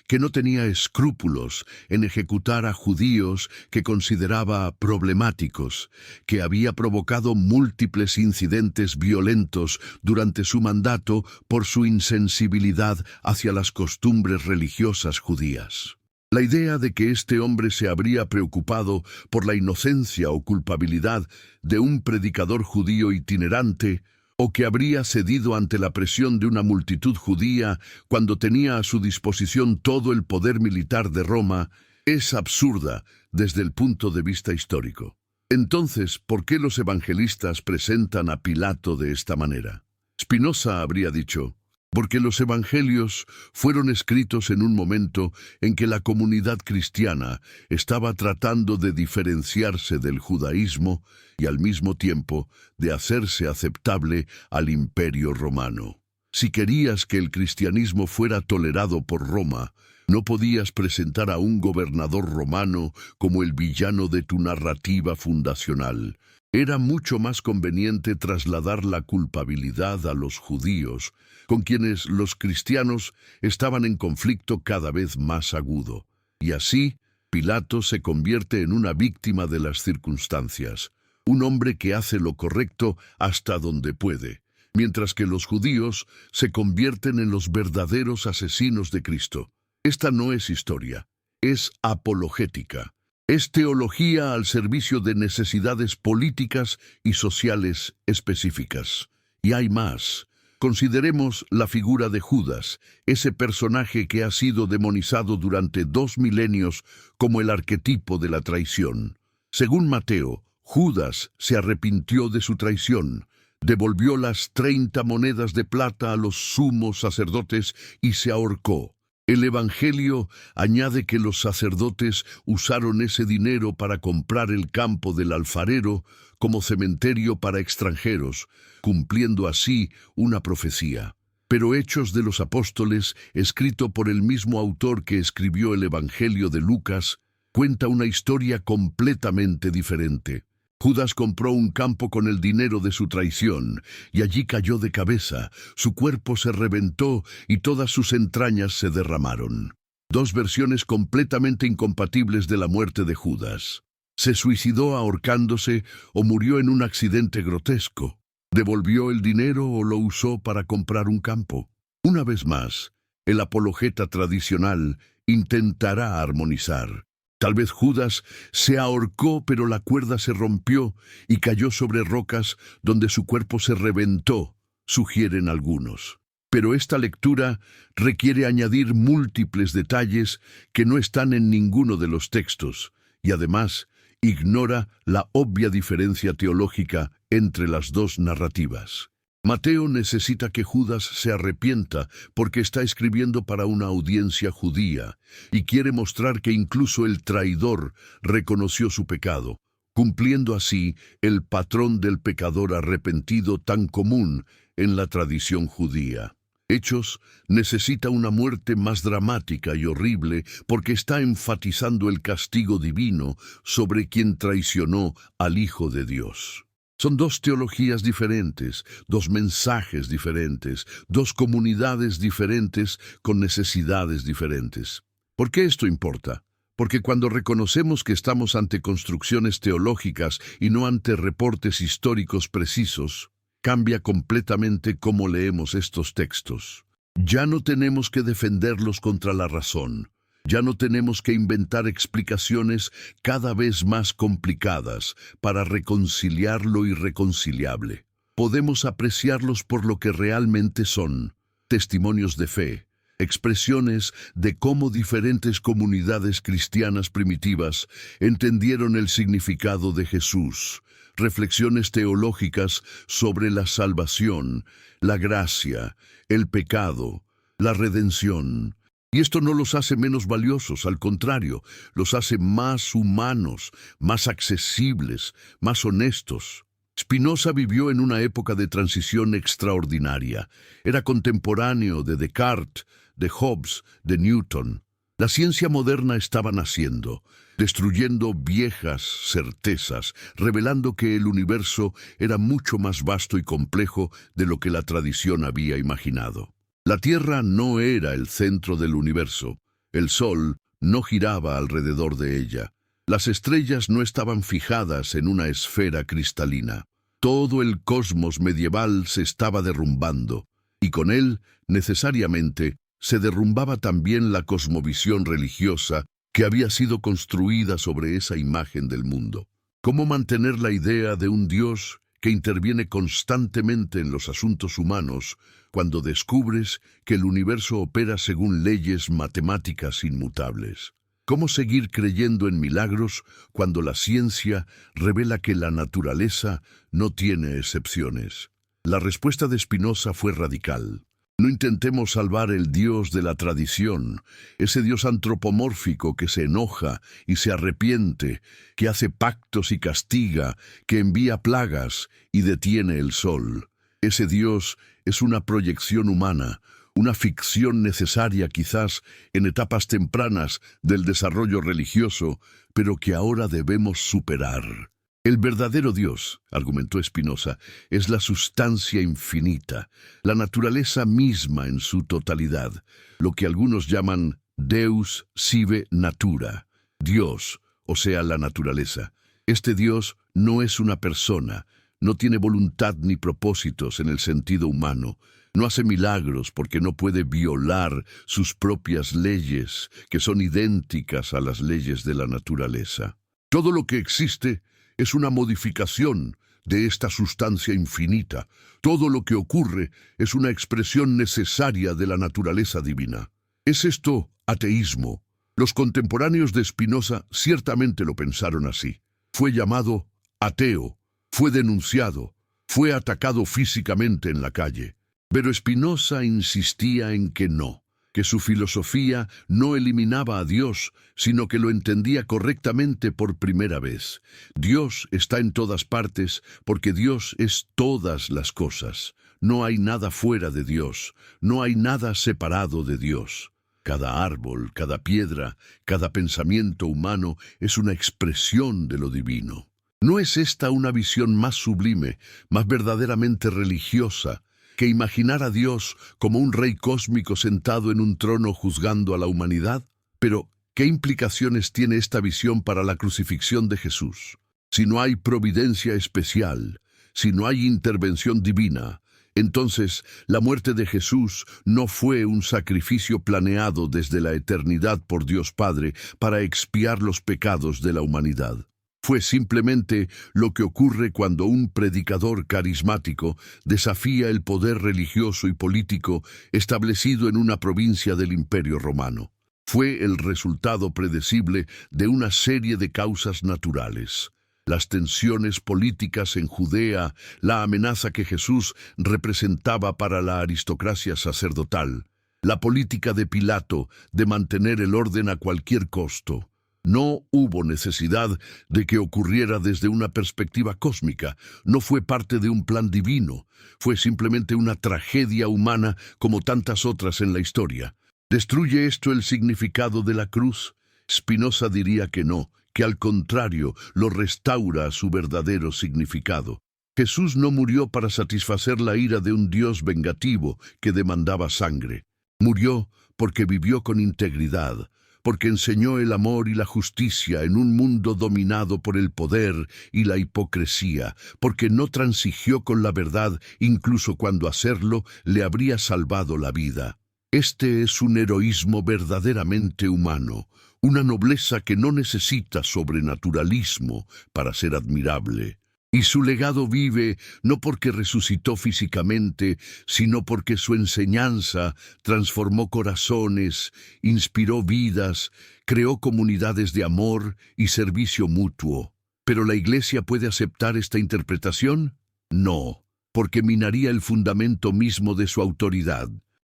que no tenía escrúpulos en ejecutar a judíos que consideraba problemáticos, que había provocado múltiples incidentes violentos durante su mandato por su insensibilidad hacia las costumbres religiosas judías. La idea de que este hombre se habría preocupado por la inocencia o culpabilidad de un predicador judío itinerante, o que habría cedido ante la presión de una multitud judía cuando tenía a su disposición todo el poder militar de Roma, es absurda desde el punto de vista histórico. Entonces, ¿por qué los evangelistas presentan a Pilato de esta manera? Spinoza habría dicho: porque los evangelios fueron escritos en un momento en que la comunidad cristiana estaba tratando de diferenciarse del judaísmo y al mismo tiempo de hacerse aceptable al Imperio Romano. Si querías que el cristianismo fuera tolerado por Roma, no podías presentar a un gobernador romano como el villano de tu narrativa fundacional. Era mucho más conveniente trasladar la culpabilidad a los judíos, con quienes los cristianos estaban en conflicto cada vez más agudo. Y así, Pilato se convierte en una víctima de las circunstancias, un hombre que hace lo correcto hasta donde puede, mientras que los judíos se convierten en los verdaderos asesinos de Cristo. Esta no es historia, es apologética. Es teología al servicio de necesidades políticas y sociales específicas. Y hay más. Consideremos la figura de Judas, ese personaje que ha sido demonizado durante 2 milenios como el arquetipo de la traición. Según Mateo, Judas se arrepintió de su traición, devolvió las 30 monedas de plata a los sumos sacerdotes y se ahorcó. El Evangelio añade que los sacerdotes usaron ese dinero para comprar el campo del alfarero como cementerio para extranjeros, cumpliendo así una profecía. Pero Hechos de los Apóstoles, escrito por el mismo autor que escribió el Evangelio de Lucas, cuenta una historia completamente diferente. Judas compró un campo con el dinero de su traición, y allí cayó de cabeza, su cuerpo se reventó y todas sus entrañas se derramaron. 2 versiones completamente incompatibles de la muerte de Judas. ¿Se suicidó ahorcándose o murió en un accidente grotesco? ¿Devolvió el dinero o lo usó para comprar un campo? Una vez más, el apologeta tradicional intentará armonizar. Tal vez Judas se ahorcó, pero la cuerda se rompió y cayó sobre rocas donde su cuerpo se reventó, sugieren algunos. Pero esta lectura requiere añadir múltiples detalles que no están en ninguno de los textos, y además ignora la obvia diferencia teológica entre las dos narrativas. Mateo necesita que Judas se arrepienta porque está escribiendo para una audiencia judía y quiere mostrar que incluso el traidor reconoció su pecado, cumpliendo así el patrón del pecador arrepentido tan común en la tradición judía. Hechos necesita una muerte más dramática y horrible porque está enfatizando el castigo divino sobre quien traicionó al Hijo de Dios. Son 2 teologías diferentes, 2 mensajes diferentes, 2 comunidades diferentes con necesidades diferentes. ¿Por qué esto importa? Porque cuando reconocemos que estamos ante construcciones teológicas y no ante reportes históricos precisos, cambia completamente cómo leemos estos textos. Ya no tenemos que defenderlos contra la razón. Ya no tenemos que inventar explicaciones cada vez más complicadas para reconciliar lo irreconciliable. Podemos apreciarlos por lo que realmente son: testimonios de fe, expresiones de cómo diferentes comunidades cristianas primitivas entendieron el significado de Jesús, reflexiones teológicas sobre la salvación, la gracia, el pecado, la redención. Y esto no los hace menos valiosos, al contrario, los hace más humanos, más accesibles, más honestos. Spinoza vivió en una época de transición extraordinaria. Era contemporáneo de Descartes, de Hobbes, de Newton. La ciencia moderna estaba naciendo, destruyendo viejas certezas, revelando que el universo era mucho más vasto y complejo de lo que la tradición había imaginado. La Tierra no era el centro del universo. El Sol no giraba alrededor de ella. Las estrellas no estaban fijadas en una esfera cristalina. Todo el cosmos medieval se estaba derrumbando, y con él, necesariamente, se derrumbaba también la cosmovisión religiosa que había sido construida sobre esa imagen del mundo. ¿Cómo mantener la idea de un Dios que interviene constantemente en los asuntos humanos cuando descubres que el universo opera según leyes matemáticas inmutables? ¿Cómo seguir creyendo en milagros cuando la ciencia revela que la naturaleza no tiene excepciones? La respuesta de Spinoza fue radical. No intentemos salvar el Dios de la tradición, ese Dios antropomórfico que se enoja y se arrepiente, que hace pactos y castiga, que envía plagas y detiene el sol. Ese Dios es una proyección humana, una ficción necesaria quizás en etapas tempranas del desarrollo religioso, pero que ahora debemos superar. El verdadero Dios, argumentó Spinoza, es la sustancia infinita, la naturaleza misma en su totalidad, lo que algunos llaman Deus sive natura, Dios, o sea, la naturaleza. Este Dios no es una persona, no tiene voluntad ni propósitos en el sentido humano, no hace milagros porque no puede violar sus propias leyes, que son idénticas a las leyes de la naturaleza. Todo lo que existe es una modificación de esta sustancia infinita. Todo lo que ocurre es una expresión necesaria de la naturaleza divina. ¿Es esto ateísmo? Los contemporáneos de Spinoza ciertamente lo pensaron así. Fue llamado ateo, fue denunciado, fue atacado físicamente en la calle. Pero Spinoza insistía en que no, que su filosofía no eliminaba a Dios, sino que lo entendía correctamente por primera vez. Dios está en todas partes porque Dios es todas las cosas. No hay nada fuera de Dios, no hay nada separado de Dios. Cada árbol, cada piedra, cada pensamiento humano es una expresión de lo divino. ¿No es esta una visión más sublime, más verdaderamente religiosa, que imaginar a Dios como un rey cósmico sentado en un trono juzgando a la humanidad? Pero, ¿qué implicaciones tiene esta visión para la crucifixión de Jesús? Si no hay providencia especial, si no hay intervención divina, entonces la muerte de Jesús no fue un sacrificio planeado desde la eternidad por Dios Padre para expiar los pecados de la humanidad. Fue simplemente lo que ocurre cuando un predicador carismático desafía el poder religioso y político establecido en una provincia del Imperio Romano. Fue el resultado predecible de una serie de causas naturales. Las tensiones políticas en Judea, la amenaza que Jesús representaba para la aristocracia sacerdotal, la política de Pilato de mantener el orden a cualquier costo. No hubo necesidad de que ocurriera desde una perspectiva cósmica, no fue parte de un plan divino, fue simplemente una tragedia humana como tantas otras en la historia. ¿Destruye esto el significado de la cruz? Spinoza diría que no, que al contrario lo restaura a su verdadero significado. Jesús no murió para satisfacer la ira de un Dios vengativo que demandaba sangre. Murió porque vivió con integridad, porque enseñó el amor y la justicia en un mundo dominado por el poder y la hipocresía, porque no transigió con la verdad incluso cuando hacerlo le habría salvado la vida. Este es un heroísmo verdaderamente humano, una nobleza que no necesita sobrenaturalismo para ser admirable. Y su legado vive no porque resucitó físicamente, sino porque su enseñanza transformó corazones, inspiró vidas, creó comunidades de amor y servicio mutuo. ¿Pero la Iglesia puede aceptar esta interpretación? No, porque minaría el fundamento mismo de su autoridad.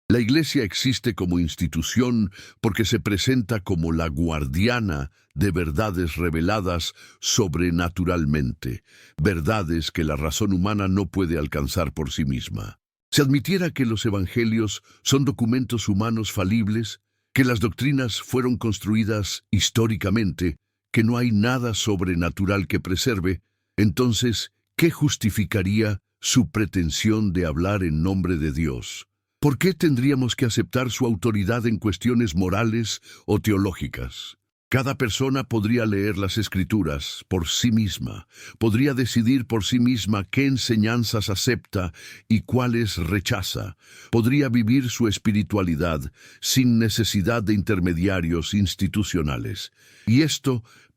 La Iglesia existe como institución porque se presenta como la guardiana de verdades reveladas sobrenaturalmente, verdades que la razón humana no puede alcanzar por sí misma. Si admitiera que los evangelios son documentos humanos falibles, que las doctrinas fueron construidas históricamente, que no hay nada sobrenatural que preserve, entonces, ¿qué justificaría su pretensión de hablar en nombre de Dios? ¿Por qué tendríamos que aceptar su autoridad en cuestiones morales o teológicas? Cada persona podría leer las Escrituras por sí misma, podría decidir por sí misma qué enseñanzas acepta y cuáles rechaza, podría vivir su espiritualidad sin necesidad de intermediarios institucionales. Y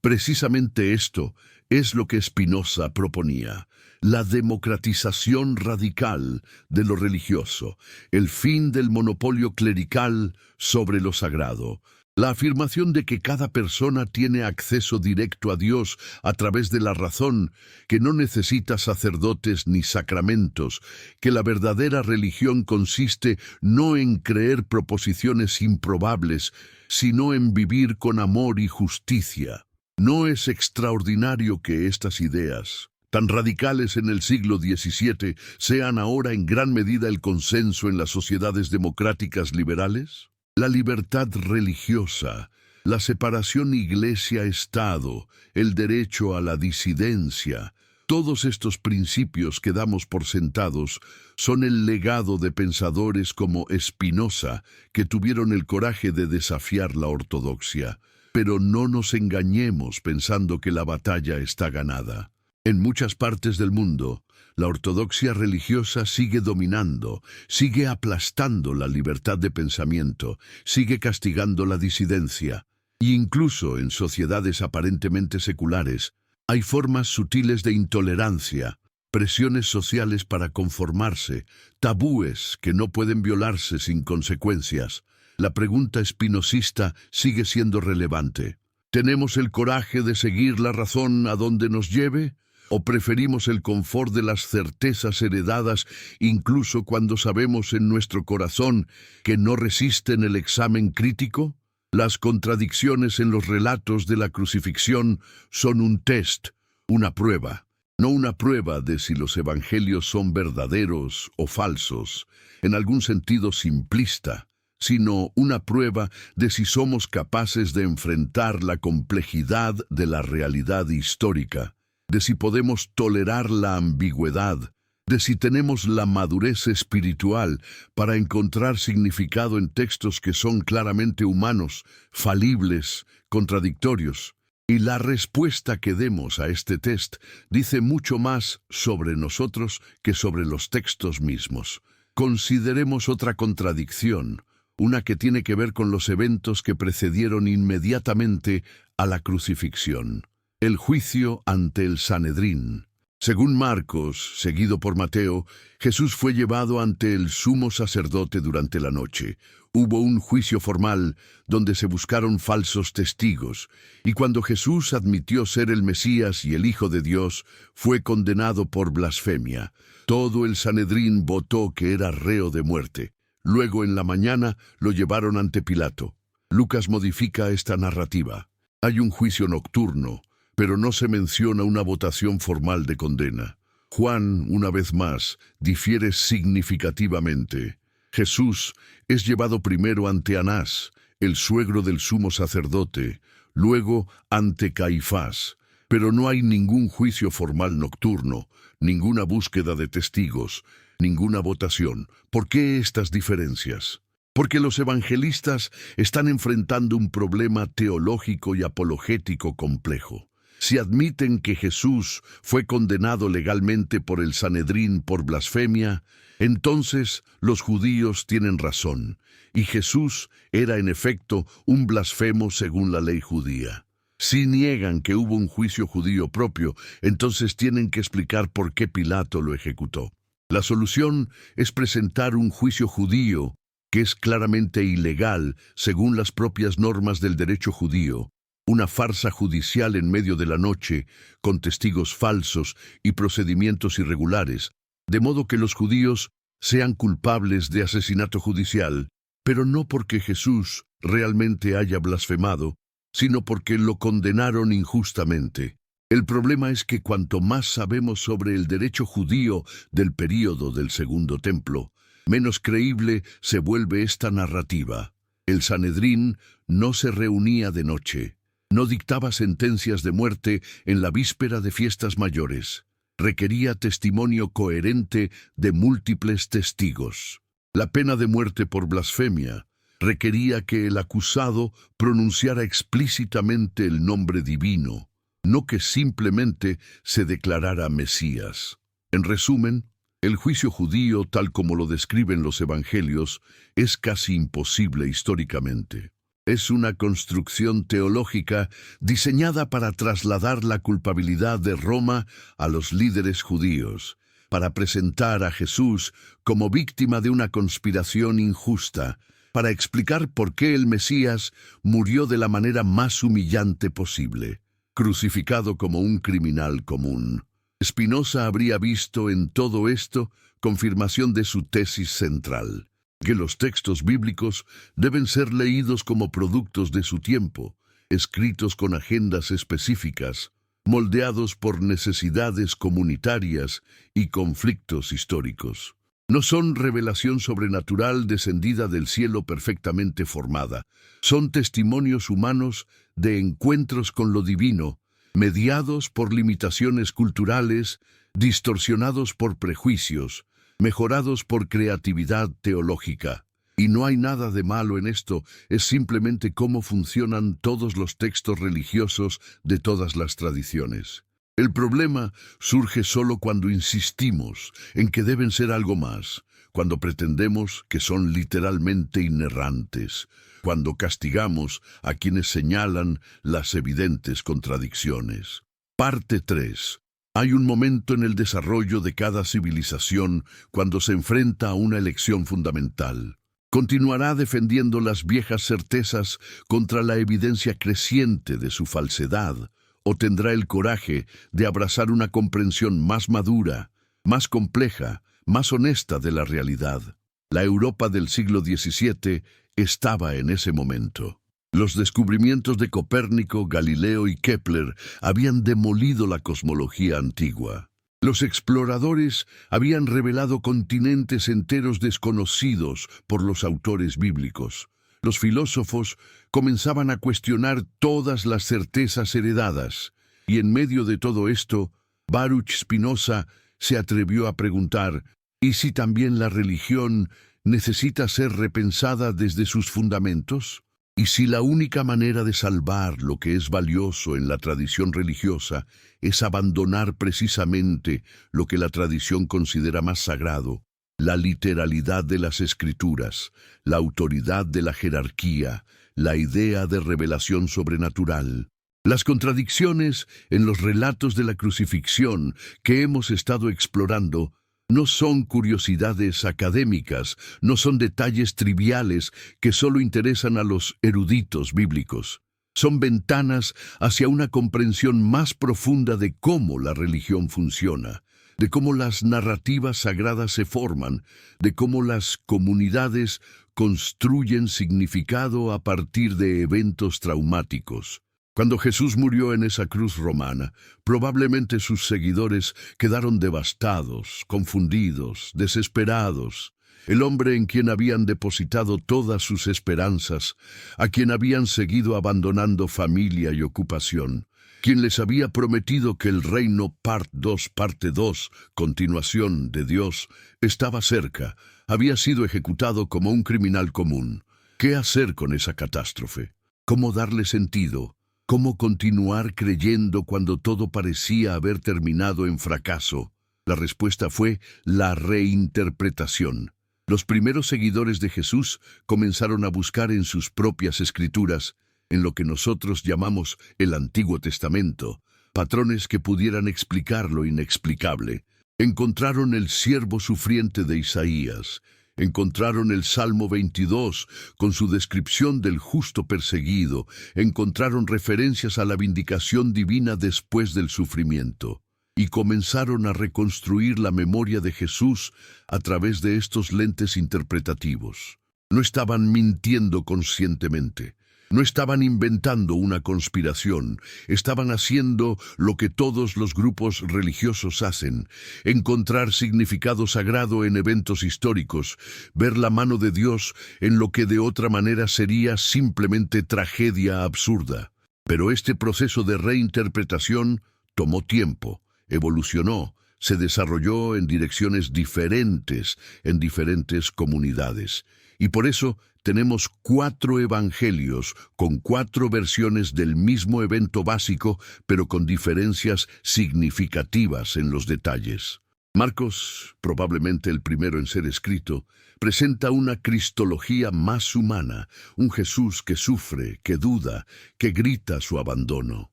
precisamente esto, es lo que Spinoza proponía. La democratización radical de lo religioso, el fin del monopolio clerical sobre lo sagrado, la afirmación de que cada persona tiene acceso directo a Dios a través de la razón, que no necesita sacerdotes ni sacramentos, que la verdadera religión consiste no en creer proposiciones improbables, sino en vivir con amor y justicia. No es extraordinario que estas ideas, tan radicales en el siglo XVII, sean ahora en gran medida el consenso en las sociedades democráticas liberales? La libertad religiosa, la separación iglesia-estado, el derecho a la disidencia, todos estos principios que damos por sentados son el legado de pensadores como Spinoza, que tuvieron el coraje de desafiar la ortodoxia. Pero no nos engañemos pensando que la batalla está ganada. En muchas partes del mundo, la ortodoxia religiosa sigue dominando, sigue aplastando la libertad de pensamiento, sigue castigando la disidencia. E incluso en sociedades aparentemente seculares, hay formas sutiles de intolerancia, presiones sociales para conformarse, tabúes que no pueden violarse sin consecuencias. La pregunta espinosista sigue siendo relevante. ¿Tenemos el coraje de seguir la razón a donde nos lleve? ¿O preferimos el confort de las certezas heredadas incluso cuando sabemos en nuestro corazón que no resisten el examen crítico? Las contradicciones en los relatos de la crucifixión son un test, una prueba. No una prueba de si los evangelios son verdaderos o falsos, en algún sentido simplista, sino una prueba de si somos capaces de enfrentar la complejidad de la realidad histórica, de si podemos tolerar la ambigüedad, de si tenemos la madurez espiritual para encontrar significado en textos que son claramente humanos, falibles, contradictorios. Y la respuesta que demos a este test dice mucho más sobre nosotros que sobre los textos mismos. Consideremos otra contradicción, una que tiene que ver con los eventos que precedieron inmediatamente a la crucifixión. El juicio ante el Sanedrín. Según Marcos, seguido por Mateo, Jesús fue llevado ante el sumo sacerdote durante la noche. Hubo un juicio formal donde se buscaron falsos testigos, y cuando Jesús admitió ser el Mesías y el Hijo de Dios, fue condenado por blasfemia. Todo el Sanedrín votó que era reo de muerte. Luego, en la mañana, lo llevaron ante Pilato. Lucas modifica esta narrativa. Hay un juicio nocturno, pero no se menciona una votación formal de condena. Juan, una vez más, difiere significativamente. Jesús es llevado primero ante Anás, el suegro del sumo sacerdote, luego ante Caifás. Pero no hay ningún juicio formal nocturno, ninguna búsqueda de testigos, ninguna votación. ¿Por qué estas diferencias? Porque los evangelistas están enfrentando un problema teológico y apologético complejo. Si admiten que Jesús fue condenado legalmente por el Sanedrín por blasfemia, entonces los judíos tienen razón, y Jesús era en efecto un blasfemo según la ley judía. Si niegan que hubo un juicio judío propio, entonces tienen que explicar por qué Pilato lo ejecutó. La solución es presentar un juicio judío que es claramente ilegal según las propias normas del derecho judío, una farsa judicial en medio de la noche, con testigos falsos y procedimientos irregulares, de modo que los judíos sean culpables de asesinato judicial, pero no porque Jesús realmente haya blasfemado, sino porque lo condenaron injustamente. El problema es que cuanto más sabemos sobre el derecho judío del período del Segundo Templo, menos creíble se vuelve esta narrativa. El Sanedrín no se reunía de noche, no dictaba sentencias de muerte en la víspera de fiestas mayores. Requería testimonio coherente de múltiples testigos. La pena de muerte por blasfemia requería que el acusado pronunciara explícitamente el nombre divino, no que simplemente se declarara Mesías. En resumen, el juicio judío, tal como lo describen los evangelios, es casi imposible históricamente. Es una construcción teológica diseñada para trasladar la culpabilidad de Roma a los líderes judíos, para presentar a Jesús como víctima de una conspiración injusta, para explicar por qué el Mesías murió de la manera más humillante posible, crucificado como un criminal común. Spinoza habría visto en todo esto confirmación de su tesis central, que los textos bíblicos deben ser leídos como productos de su tiempo, escritos con agendas específicas, moldeados por necesidades comunitarias y conflictos históricos. No son revelación sobrenatural descendida del cielo perfectamente formada. Son testimonios humanos de encuentros con lo divino, mediados por limitaciones culturales, distorsionados por prejuicios, mejorados por creatividad teológica. Y no hay nada de malo en esto, es simplemente cómo funcionan todos los textos religiosos de todas las tradiciones. El problema surge solo cuando insistimos en que deben ser algo más, cuando pretendemos que son literalmente inerrantes, cuando castigamos a quienes señalan las evidentes contradicciones. Parte 3. Hay un momento en el desarrollo de cada civilización cuando se enfrenta a una elección fundamental. Continuará defendiendo las viejas certezas contra la evidencia creciente de su falsedad, o tendrá el coraje de abrazar una comprensión más madura, más compleja, más honesta de la realidad. La Europa del siglo XVII estaba en ese momento. Los descubrimientos de Copérnico, Galileo y Kepler habían demolido la cosmología antigua. Los exploradores habían revelado continentes enteros desconocidos por los autores bíblicos. Los filósofos comenzaban a cuestionar todas las certezas heredadas, y en medio de todo esto, Baruch Spinoza se atrevió a preguntar, ¿y si también la religión necesita ser repensada desde sus fundamentos? ¿Y si la única manera de salvar lo que es valioso en la tradición religiosa es abandonar precisamente lo que la tradición considera más sagrado? La literalidad de las escrituras, la autoridad de la jerarquía, la idea de revelación sobrenatural. Las contradicciones en los relatos de la crucifixión que hemos estado explorando no son curiosidades académicas, no son detalles triviales que solo interesan a los eruditos bíblicos. Son ventanas hacia una comprensión más profunda de cómo la religión funciona, de cómo las narrativas sagradas se forman, de cómo las comunidades construyen significado a partir de eventos traumáticos. Cuando Jesús murió en esa cruz romana, probablemente sus seguidores quedaron devastados, confundidos, desesperados. El hombre en quien habían depositado todas sus esperanzas, a quien habían seguido abandonando familia y ocupación, quien les había prometido que el reino parte 2, continuación de Dios, estaba cerca, había sido ejecutado como un criminal común. ¿Qué hacer con esa catástrofe? ¿Cómo darle sentido? ¿Cómo continuar creyendo cuando todo parecía haber terminado en fracaso? La respuesta fue la reinterpretación. Los primeros seguidores de Jesús comenzaron a buscar en sus propias escrituras en lo que nosotros llamamos el Antiguo Testamento, patrones que pudieran explicar lo inexplicable. Encontraron el siervo sufriente de Isaías, encontraron el Salmo 22 con su descripción del justo perseguido, encontraron referencias a la vindicación divina después del sufrimiento, y comenzaron a reconstruir la memoria de Jesús a través de estos lentes interpretativos. No estaban mintiendo conscientemente. No estaban inventando una conspiración, estaban haciendo lo que todos los grupos religiosos hacen: encontrar significado sagrado en eventos históricos, ver la mano de Dios en lo que de otra manera sería simplemente tragedia absurda. Pero este proceso de reinterpretación tomó tiempo, evolucionó, se desarrolló en direcciones diferentes en diferentes comunidades. Y por eso tenemos 4 evangelios con 4 versiones del mismo evento básico, pero con diferencias significativas en los detalles. Marcos, probablemente el primero en ser escrito, presenta una cristología más humana, un Jesús que sufre, que duda, que grita su abandono.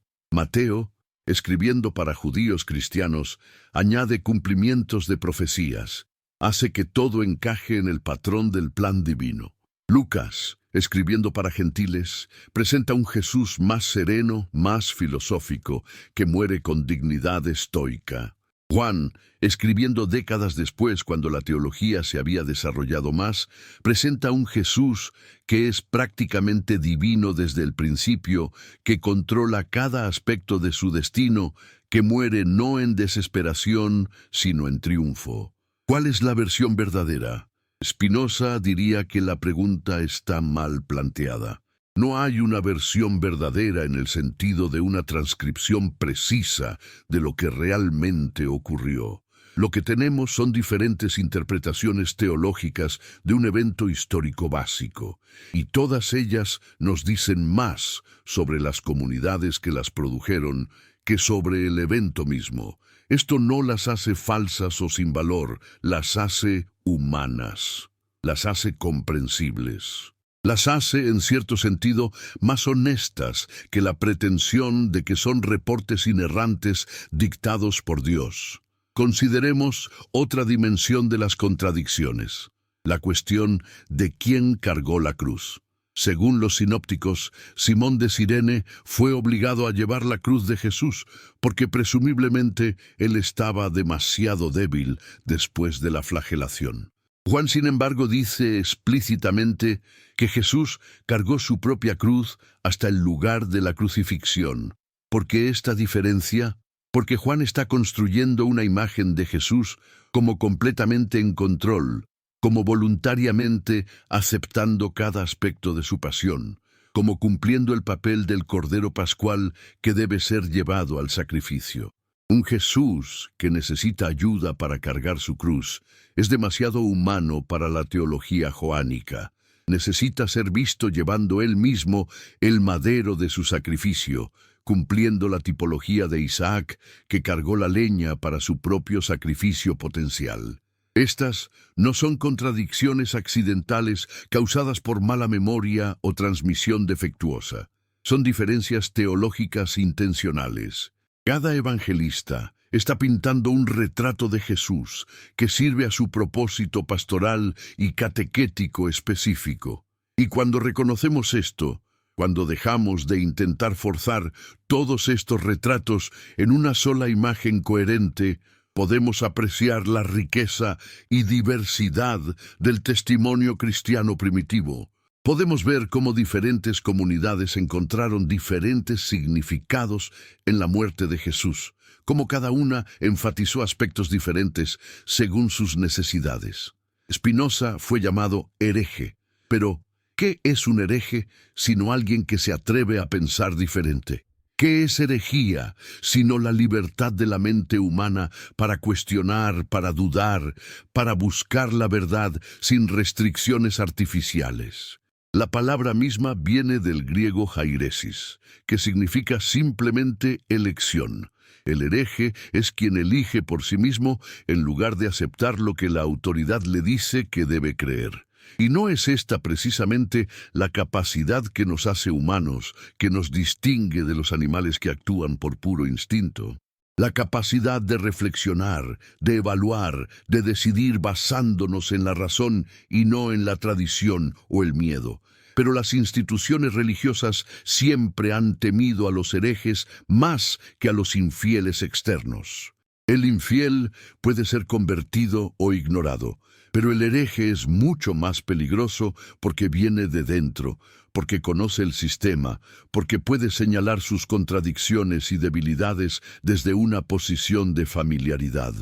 Mateo, escribiendo para judíos cristianos, añade cumplimientos de profecías, hace que todo encaje en el patrón del plan divino. Lucas, escribiendo para gentiles, presenta un Jesús más sereno, más filosófico, que muere con dignidad estoica. Juan, escribiendo décadas después, cuando la teología se había desarrollado más, presenta un Jesús que es prácticamente divino desde el principio, que controla cada aspecto de su destino, que muere no en desesperación, sino en triunfo. ¿Cuál es la versión verdadera? Spinoza diría que la pregunta está mal planteada. No hay una versión verdadera en el sentido de una transcripción precisa de lo que realmente ocurrió. Lo que tenemos son diferentes interpretaciones teológicas de un evento histórico básico, y todas ellas nos dicen más sobre las comunidades que las produjeron que sobre el evento mismo. Esto no las hace falsas o sin valor, las hace humanas, las hace comprensibles. Las hace, en cierto sentido, más honestas que la pretensión de que son reportes inerrantes dictados por Dios. Consideremos otra dimensión de las contradicciones, la cuestión de quién cargó la cruz. Según los sinópticos, Simón de Cirene fue obligado a llevar la cruz de Jesús, porque presumiblemente él estaba demasiado débil después de la flagelación. Juan, sin embargo, dice explícitamente que Jesús cargó su propia cruz hasta el lugar de la crucifixión. ¿Por qué esta diferencia? Porque Juan está construyendo una imagen de Jesús como completamente en control, como voluntariamente aceptando cada aspecto de su pasión, como cumpliendo el papel del Cordero Pascual que debe ser llevado al sacrificio. Un Jesús que necesita ayuda para cargar su cruz es demasiado humano para la teología joánica. Necesita ser visto llevando él mismo el madero de su sacrificio, cumpliendo la tipología de Isaac, que cargó la leña para su propio sacrificio potencial. Estas no son contradicciones accidentales causadas por mala memoria o transmisión defectuosa. Son diferencias teológicas intencionales. Cada evangelista está pintando un retrato de Jesús que sirve a su propósito pastoral y catequético específico. Y cuando reconocemos esto, cuando dejamos de intentar forzar todos estos retratos en una sola imagen coherente, podemos apreciar la riqueza y diversidad del testimonio cristiano primitivo. Podemos ver cómo diferentes comunidades encontraron diferentes significados en la muerte de Jesús, cómo cada una enfatizó aspectos diferentes según sus necesidades. Spinoza fue llamado hereje, pero ¿qué es un hereje sino alguien que se atreve a pensar diferente? ¿Qué es herejía sino la libertad de la mente humana para cuestionar, para dudar, para buscar la verdad sin restricciones artificiales? La palabra misma viene del griego jairesis, que significa simplemente elección. El hereje es quien elige por sí mismo en lugar de aceptar lo que la autoridad le dice que debe creer. ¿Y no es esta precisamente la capacidad que nos hace humanos, que nos distingue de los animales que actúan por puro instinto? La capacidad de reflexionar, de evaluar, de decidir basándonos en la razón y no en la tradición o el miedo. Pero las instituciones religiosas siempre han temido a los herejes más que a los infieles externos. El infiel puede ser convertido o ignorado, pero el hereje es mucho más peligroso porque viene de dentro, porque conoce el sistema, porque puede señalar sus contradicciones y debilidades desde una posición de familiaridad.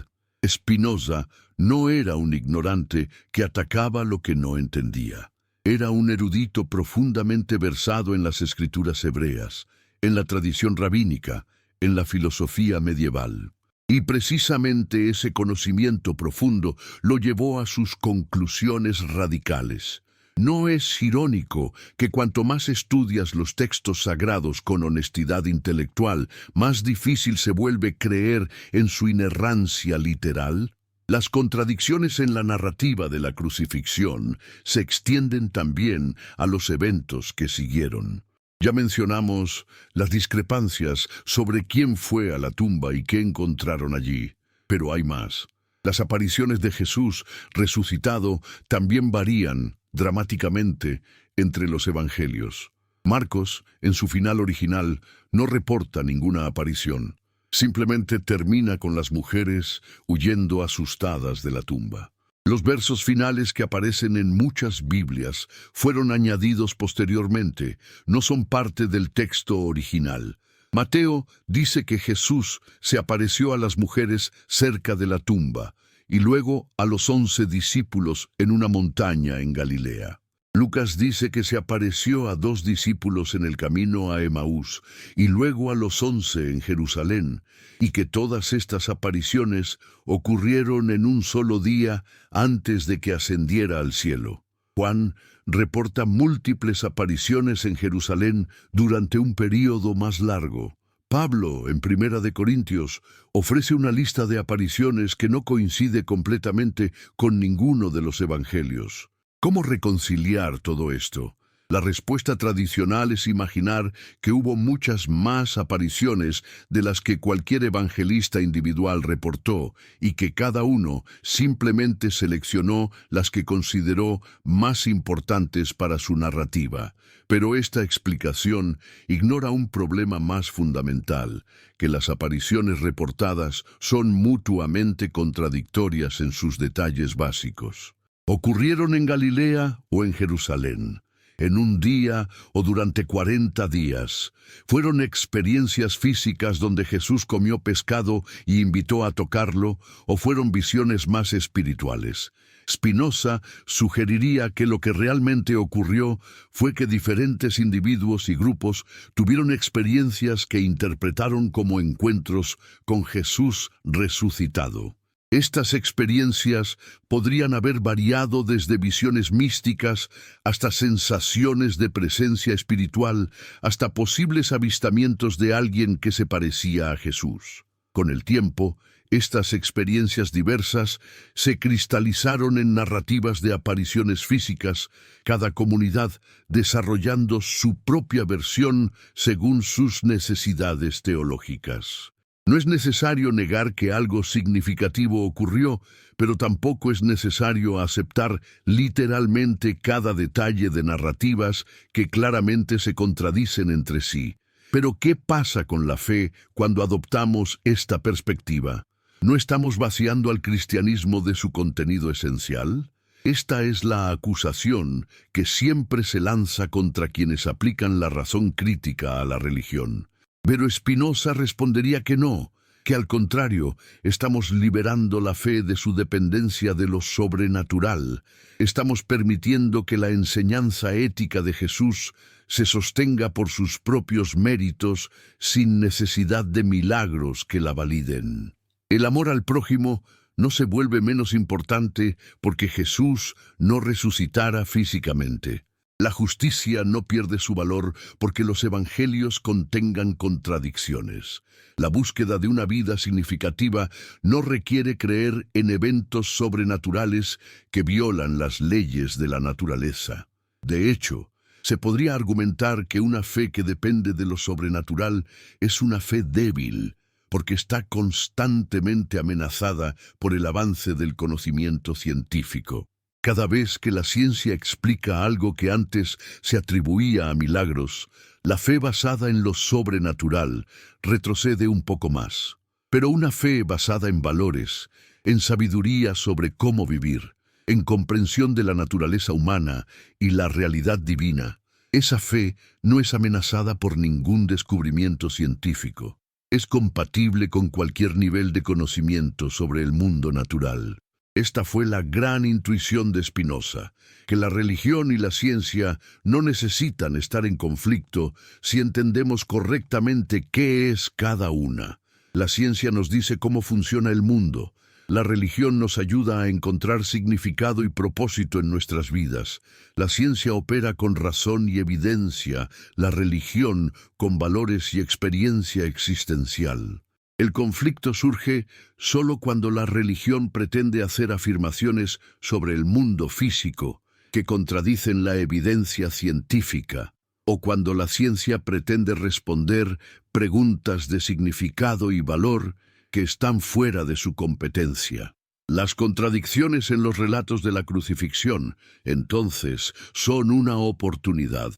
Spinoza no era un ignorante que atacaba lo que no entendía. Era un erudito profundamente versado en las escrituras hebreas, en la tradición rabínica, en la filosofía medieval. Y precisamente ese conocimiento profundo lo llevó a sus conclusiones radicales. ¿No es irónico que cuanto más estudias los textos sagrados con honestidad intelectual, más difícil se vuelve creer en su inerrancia literal? Las contradicciones en la narrativa de la crucifixión se extienden también a los eventos que siguieron. Ya mencionamos las discrepancias sobre quién fue a la tumba y qué encontraron allí, pero hay más. Las apariciones de Jesús resucitado también varían dramáticamente entre los evangelios. Marcos, en su final original, no reporta ninguna aparición. Simplemente termina con las mujeres huyendo asustadas de la tumba. Los versos finales que aparecen en muchas Biblias fueron añadidos posteriormente, no son parte del texto original. Mateo dice que Jesús se apareció a las mujeres cerca de la tumba y luego a los 11 discípulos en una montaña en Galilea. Lucas dice que se apareció a 2 discípulos en el camino a Emaús y luego a los 11 en Jerusalén, y que todas estas apariciones ocurrieron en un solo día antes de que ascendiera al cielo. Juan reporta múltiples apariciones en Jerusalén durante un período más largo. Pablo, en Primera de Corintios, ofrece una lista de apariciones que no coincide completamente con ninguno de los evangelios. ¿Cómo reconciliar todo esto? La respuesta tradicional es imaginar que hubo muchas más apariciones de las que cualquier evangelista individual reportó y que cada uno simplemente seleccionó las que consideró más importantes para su narrativa. Pero esta explicación ignora un problema más fundamental, que las apariciones reportadas son mutuamente contradictorias en sus detalles básicos. ¿Ocurrieron en Galilea o en Jerusalén? ¿En un día o durante 40 días? ¿Fueron experiencias físicas donde Jesús comió pescado y invitó a tocarlo, o fueron visiones más espirituales? Spinoza sugeriría que lo que realmente ocurrió fue que diferentes individuos y grupos tuvieron experiencias que interpretaron como encuentros con Jesús resucitado. Estas experiencias podrían haber variado desde visiones místicas hasta sensaciones de presencia espiritual, hasta posibles avistamientos de alguien que se parecía a Jesús. Con el tiempo, estas experiencias diversas se cristalizaron en narrativas de apariciones físicas, cada comunidad desarrollando su propia versión según sus necesidades teológicas. No es necesario negar que algo significativo ocurrió, pero tampoco es necesario aceptar literalmente cada detalle de narrativas que claramente se contradicen entre sí. Pero ¿qué pasa con la fe cuando adoptamos esta perspectiva? ¿No estamos vaciando al cristianismo de su contenido esencial? Esta es la acusación que siempre se lanza contra quienes aplican la razón crítica a la religión. Pero Spinoza respondería que no, que al contrario, estamos liberando la fe de su dependencia de lo sobrenatural. Estamos permitiendo que la enseñanza ética de Jesús se sostenga por sus propios méritos sin necesidad de milagros que la validen. El amor al prójimo no se vuelve menos importante porque Jesús no resucitara físicamente. La justicia no pierde su valor porque los evangelios contengan contradicciones. La búsqueda de una vida significativa no requiere creer en eventos sobrenaturales que violan las leyes de la naturaleza. De hecho, se podría argumentar que una fe que depende de lo sobrenatural es una fe débil, porque está constantemente amenazada por el avance del conocimiento científico. Cada vez que la ciencia explica algo que antes se atribuía a milagros, la fe basada en lo sobrenatural retrocede un poco más. Pero una fe basada en valores, en sabiduría sobre cómo vivir, en comprensión de la naturaleza humana y la realidad divina, esa fe no es amenazada por ningún descubrimiento científico. Es compatible con cualquier nivel de conocimiento sobre el mundo natural. Esta fue la gran intuición de Spinoza, que la religión y la ciencia no necesitan estar en conflicto si entendemos correctamente qué es cada una. La ciencia nos dice cómo funciona el mundo. La religión nos ayuda a encontrar significado y propósito en nuestras vidas. La ciencia opera con razón y evidencia, la religión con valores y experiencia existencial. El conflicto surge solo cuando la religión pretende hacer afirmaciones sobre el mundo físico que contradicen la evidencia científica, o cuando la ciencia pretende responder preguntas de significado y valor que están fuera de su competencia. Las contradicciones en los relatos de la crucifixión, entonces, son una oportunidad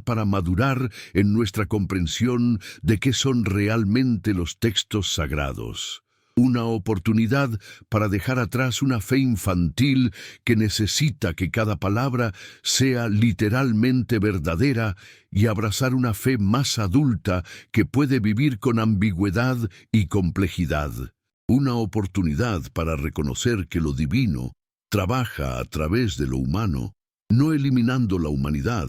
para madurar en nuestra comprensión de qué son realmente los textos sagrados. Una oportunidad para dejar atrás una fe infantil que necesita que cada palabra sea literalmente verdadera y abrazar una fe más adulta que puede vivir con ambigüedad y complejidad. Una oportunidad para reconocer que lo divino trabaja a través de lo humano, no eliminando la humanidad,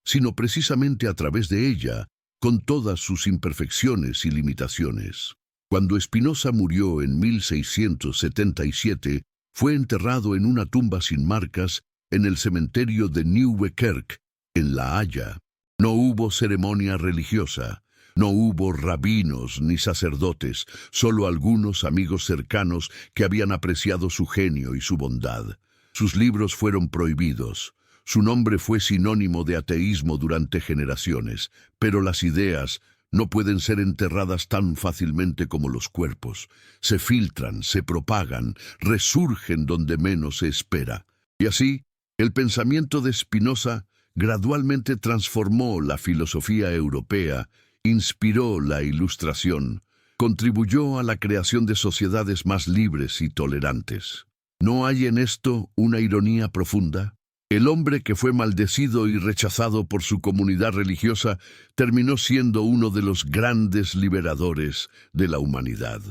sino precisamente a través de ella, con todas sus imperfecciones y limitaciones. Cuando Spinoza murió en 1677, fue enterrado en una tumba sin marcas en el cementerio de Nieuwe Kerk, en La Haya. No hubo ceremonia religiosa, no hubo rabinos ni sacerdotes, solo algunos amigos cercanos que habían apreciado su genio y su bondad. Sus libros fueron prohibidos. Su nombre fue sinónimo de ateísmo durante generaciones, pero las ideas no pueden ser enterradas tan fácilmente como los cuerpos. Se filtran, se propagan, resurgen donde menos se espera. Y así, el pensamiento de Spinoza gradualmente transformó la filosofía europea, inspiró la Ilustración, contribuyó a la creación de sociedades más libres y tolerantes. ¿No hay en esto una ironía profunda? El hombre que fue maldecido y rechazado por su comunidad religiosa terminó siendo uno de los grandes liberadores de la humanidad.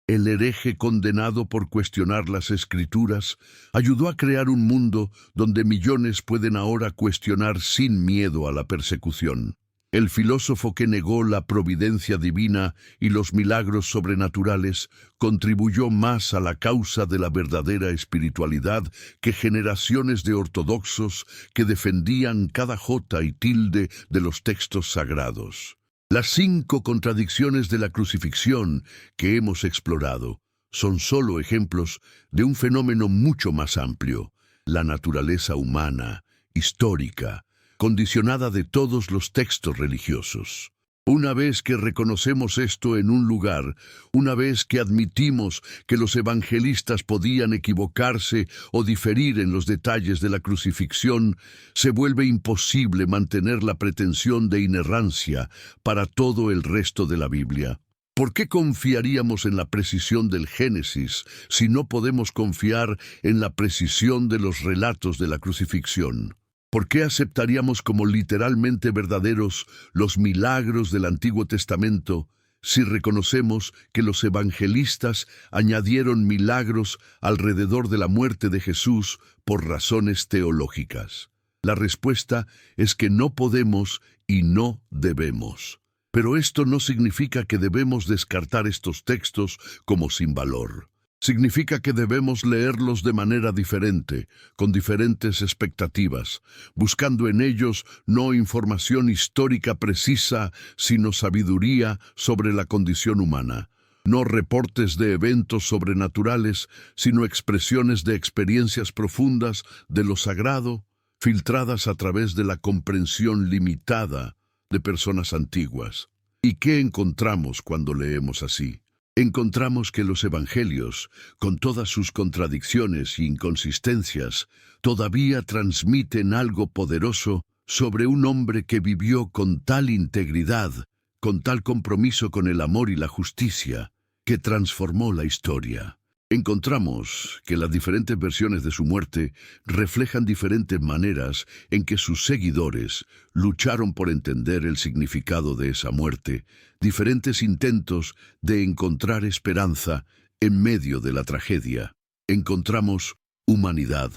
El hereje condenado por cuestionar las Escrituras ayudó a crear un mundo donde millones pueden ahora cuestionar sin miedo a la persecución. El filósofo que negó la providencia divina y los milagros sobrenaturales contribuyó más a la causa de la verdadera espiritualidad que generaciones de ortodoxos que defendían cada jota y tilde de los textos sagrados. Las 5 contradicciones de la crucifixión que hemos explorado son solo ejemplos de un fenómeno mucho más amplio: la naturaleza humana, histórica, condicionada de todos los textos religiosos. Una vez que reconocemos esto en un lugar, una vez que admitimos que los evangelistas podían equivocarse o diferir en los detalles de la crucifixión, se vuelve imposible mantener la pretensión de inerrancia para todo el resto de la Biblia. ¿Por qué confiaríamos en la precisión del Génesis si no podemos confiar en la precisión de los relatos de la crucifixión? ¿Por qué aceptaríamos como literalmente verdaderos los milagros del Antiguo Testamento si reconocemos que los evangelistas añadieron milagros alrededor de la muerte de Jesús por razones teológicas? La respuesta es que no podemos y no debemos. Pero esto no significa que debemos descartar estos textos como sin valor. Significa que debemos leerlos de manera diferente, con diferentes expectativas, buscando en ellos no información histórica precisa, sino sabiduría sobre la condición humana. No reportes de eventos sobrenaturales, sino expresiones de experiencias profundas de lo sagrado, filtradas a través de la comprensión limitada de personas antiguas. ¿Y qué encontramos cuando leemos así? Encontramos que los evangelios, con todas sus contradicciones e inconsistencias, todavía transmiten algo poderoso sobre un hombre que vivió con tal integridad, con tal compromiso con el amor y la justicia, que transformó la historia. Encontramos que las diferentes versiones de su muerte reflejan diferentes maneras en que sus seguidores lucharon por entender el significado de esa muerte, diferentes intentos de encontrar esperanza en medio de la tragedia. Encontramos humanidad,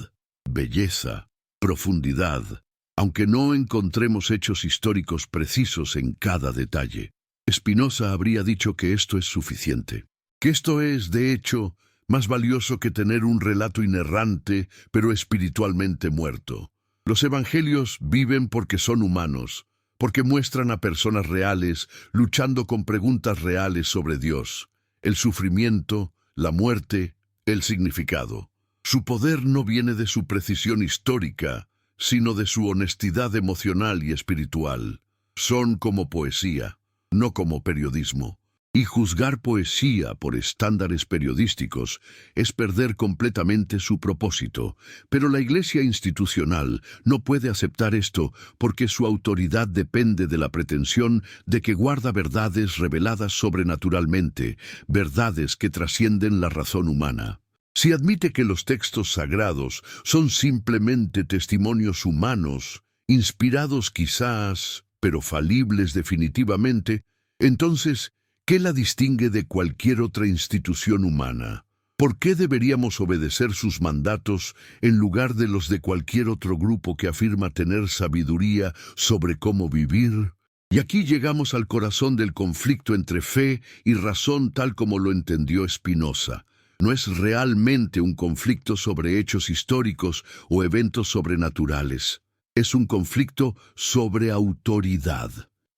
belleza, profundidad, aunque no encontremos hechos históricos precisos en cada detalle. Spinoza habría dicho que esto es suficiente, que esto es, de hecho, más valioso que tener un relato inerrante, pero espiritualmente muerto. Los evangelios viven porque son humanos, porque muestran a personas reales luchando con preguntas reales sobre Dios, el sufrimiento, la muerte, el significado. Su poder no viene de su precisión histórica, sino de su honestidad emocional y espiritual. Son como poesía, no como periodismo. Y juzgar poesía por estándares periodísticos es perder completamente su propósito, pero la Iglesia institucional no puede aceptar esto porque su autoridad depende de la pretensión de que guarda verdades reveladas sobrenaturalmente, verdades que trascienden la razón humana. Si admite que los textos sagrados son simplemente testimonios humanos, inspirados quizás, pero falibles definitivamente, entonces, ¿qué la distingue de cualquier otra institución humana? ¿Por qué deberíamos obedecer sus mandatos en lugar de los de cualquier otro grupo que afirma tener sabiduría sobre cómo vivir? Y aquí llegamos al corazón del conflicto entre fe y razón tal como lo entendió Spinoza. No es realmente un conflicto sobre hechos históricos o eventos sobrenaturales. Es un conflicto sobre autoridad.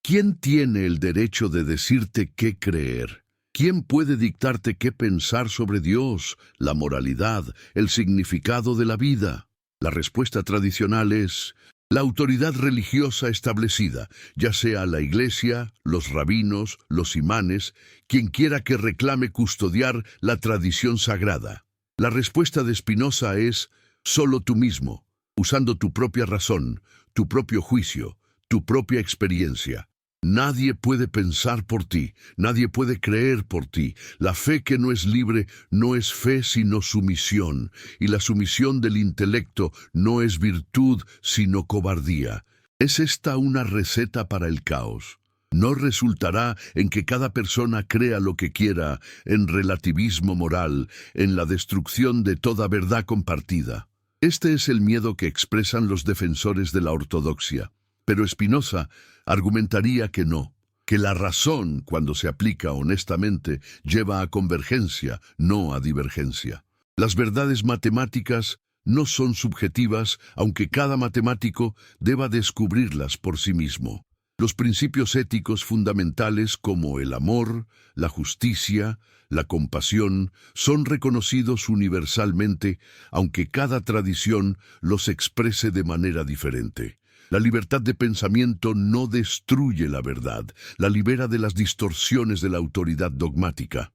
¿Quién tiene el derecho de decirte qué creer? ¿Quién puede dictarte qué pensar sobre Dios, la moralidad, el significado de la vida? La respuesta tradicional es la autoridad religiosa establecida, ya sea la Iglesia, los rabinos, los imanes, quien quiera que reclame custodiar la tradición sagrada. La respuesta de Spinoza es solo tú mismo, usando tu propia razón, tu propio juicio, tu propia experiencia. Nadie puede pensar por ti, nadie puede creer por ti. La fe que no es libre no es fe sino sumisión, y la sumisión del intelecto no es virtud sino cobardía. ¿Es esta una receta para el caos? No resultará en que cada persona crea lo que quiera, en relativismo moral, en la destrucción de toda verdad compartida. Este es el miedo que expresan los defensores de la ortodoxia. Pero Spinoza argumentaría que no, que la razón, cuando se aplica honestamente, lleva a convergencia, no a divergencia. Las verdades matemáticas no son subjetivas, aunque cada matemático deba descubrirlas por sí mismo. Los principios éticos fundamentales como el amor, la justicia, la compasión, son reconocidos universalmente, aunque cada tradición los exprese de manera diferente. La libertad de pensamiento no destruye la verdad, la libera de las distorsiones de la autoridad dogmática.